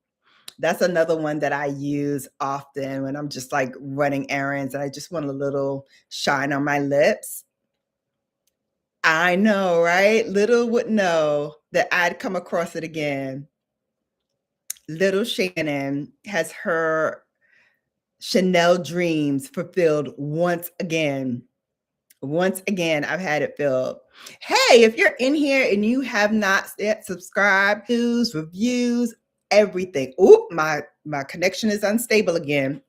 S1: That's another one that I use often when I'm just like running errands and I just want a little shine on my lips. I know, right? Little would know that I'd come across it again. Little Shannon has her Chanel dreams fulfilled once again. Once again, I've had it filled. Hey, if you're in here and you have not yet subscribed, news, reviews, everything. Oop, my connection is unstable again.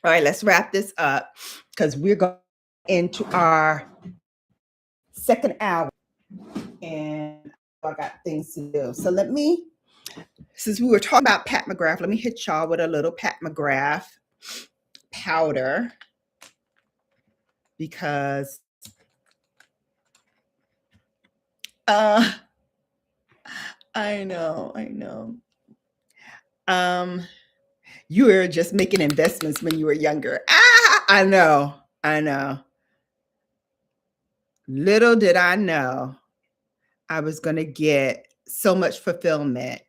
S1: All right, let's wrap this up because we're going into our second hour and I got things to do. So since we were talking about Pat McGrath, let me hit y'all with a little Pat McGrath powder because I know. You were just making investments when you were younger. I know. Little did I know I was going to get so much fulfillment.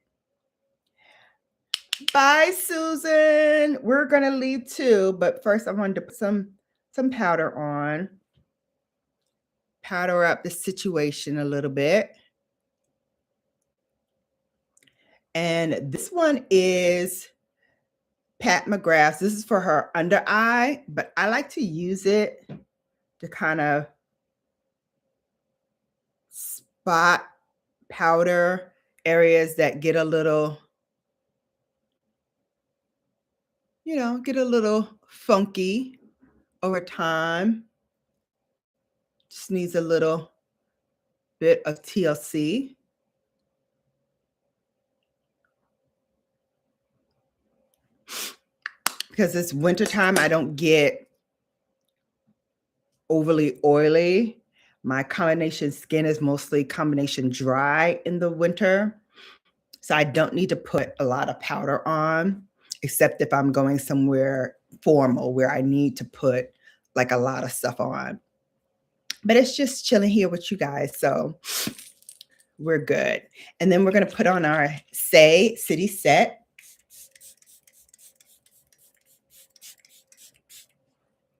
S1: Bye, Susan. We're going to leave too, but first I wanted to put some powder on. Powder up the situation a little bit. And this one is Pat McGrath's. This is for her under eye, but I like to use it to kind of spot powder areas that get a little, get a little funky over time. Just needs a little bit of TLC. Because it's wintertime, I don't get overly oily. My combination skin is mostly combination dry in the winter. So I don't need to put a lot of powder on, except if I'm going somewhere formal where I need to put like a lot of stuff on. But it's just chilling here with you guys. So we're good. And then we're going to put on our SunYaY City Set.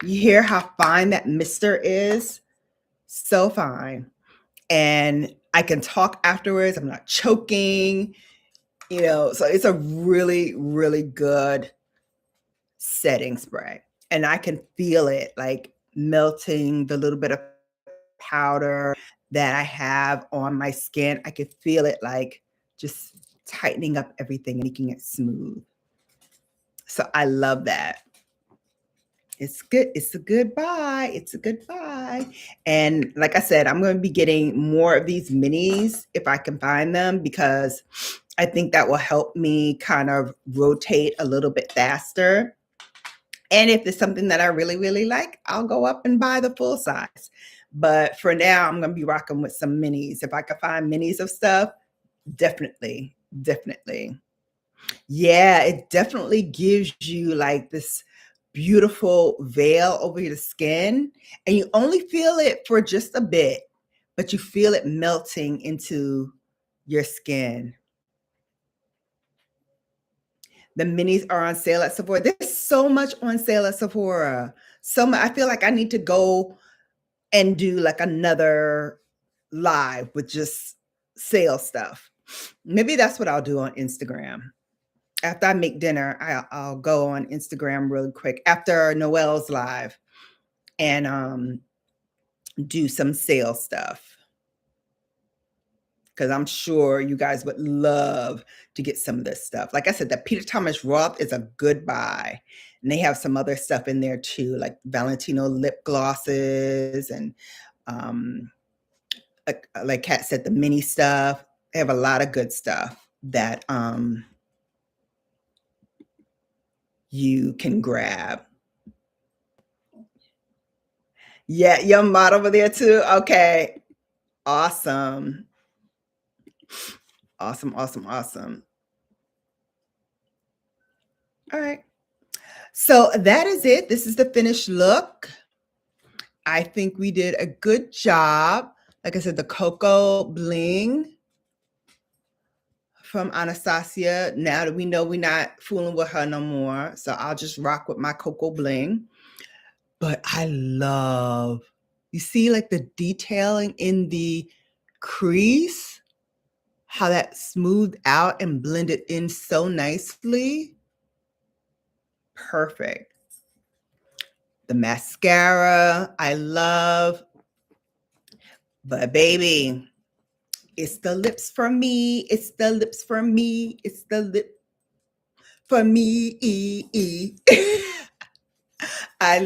S1: You hear how fine that mister is? So fine. And I can talk afterwards. I'm not choking, so it's a really, really good setting spray. And I can feel it like melting the little bit of powder that I have on my skin. I can feel it like just tightening up everything and making it smooth. So I love that. It's good. It's a good buy. It's a good buy. And like I said, I'm going to be getting more of these minis if I can find them, because I think that will help me kind of rotate a little bit faster. And if it's something that I really, really like, I'll go up and buy the full size. But for now, I'm going to be rocking with some minis. If I can find minis of stuff, definitely. Yeah, it definitely gives you like this beautiful veil over your skin, and you only feel it for just a bit, but you feel it melting into your skin. The minis are on sale at Sephora. There's so much on sale at Sephora. I feel like I need to go and do like another live with just sale stuff. Maybe that's what I'll do on Instagram. After I make dinner, I'll go on Instagram really quick after Noel's live and do some sale stuff. Because I'm sure you guys would love to get some of this stuff. Like I said, the Peter Thomas Roth is a good buy. And they have some other stuff in there too, like Valentino lip glosses and like Kat said, the mini stuff. They have a lot of good stuff that you can grab. Yeah, your model over there too. Okay. Awesome. Awesome. All right. So that is it. This is the finished look. I think we did a good job. Like I said, the cocoa bling from Anastasia. Now that we know we're not fooling with her no more. So I'll just rock with my Cocoa Bling. But I love, you see like the detailing in the crease, how that smoothed out and blended in so nicely. Perfect. The mascara, I love. But baby, it's the lips for me. It's the lips for me. It's the lip for me. I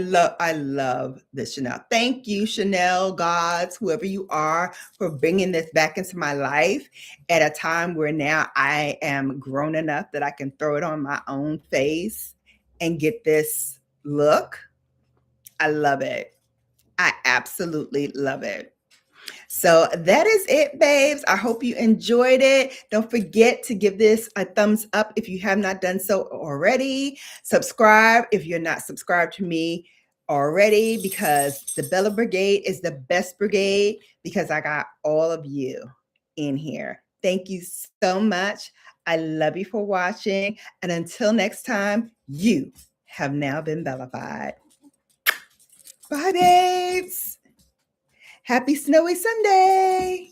S1: love this, Chanel. Thank you, Chanel gods, whoever you are, for bringing this back into my life at a time where now I am grown enough that I can throw it on my own face and get this look. I love it. I absolutely love it. So that is it, babes. I hope you enjoyed it. Don't forget to give this a thumbs up if you have not done so already. Subscribe if you're not subscribed to me already, because the Bella Brigade is the best brigade, because I got all of you in here. Thank you so much. I love you for watching. And until next time, you have now been Bellafied. Bye, babes. Happy Snowy Sunday.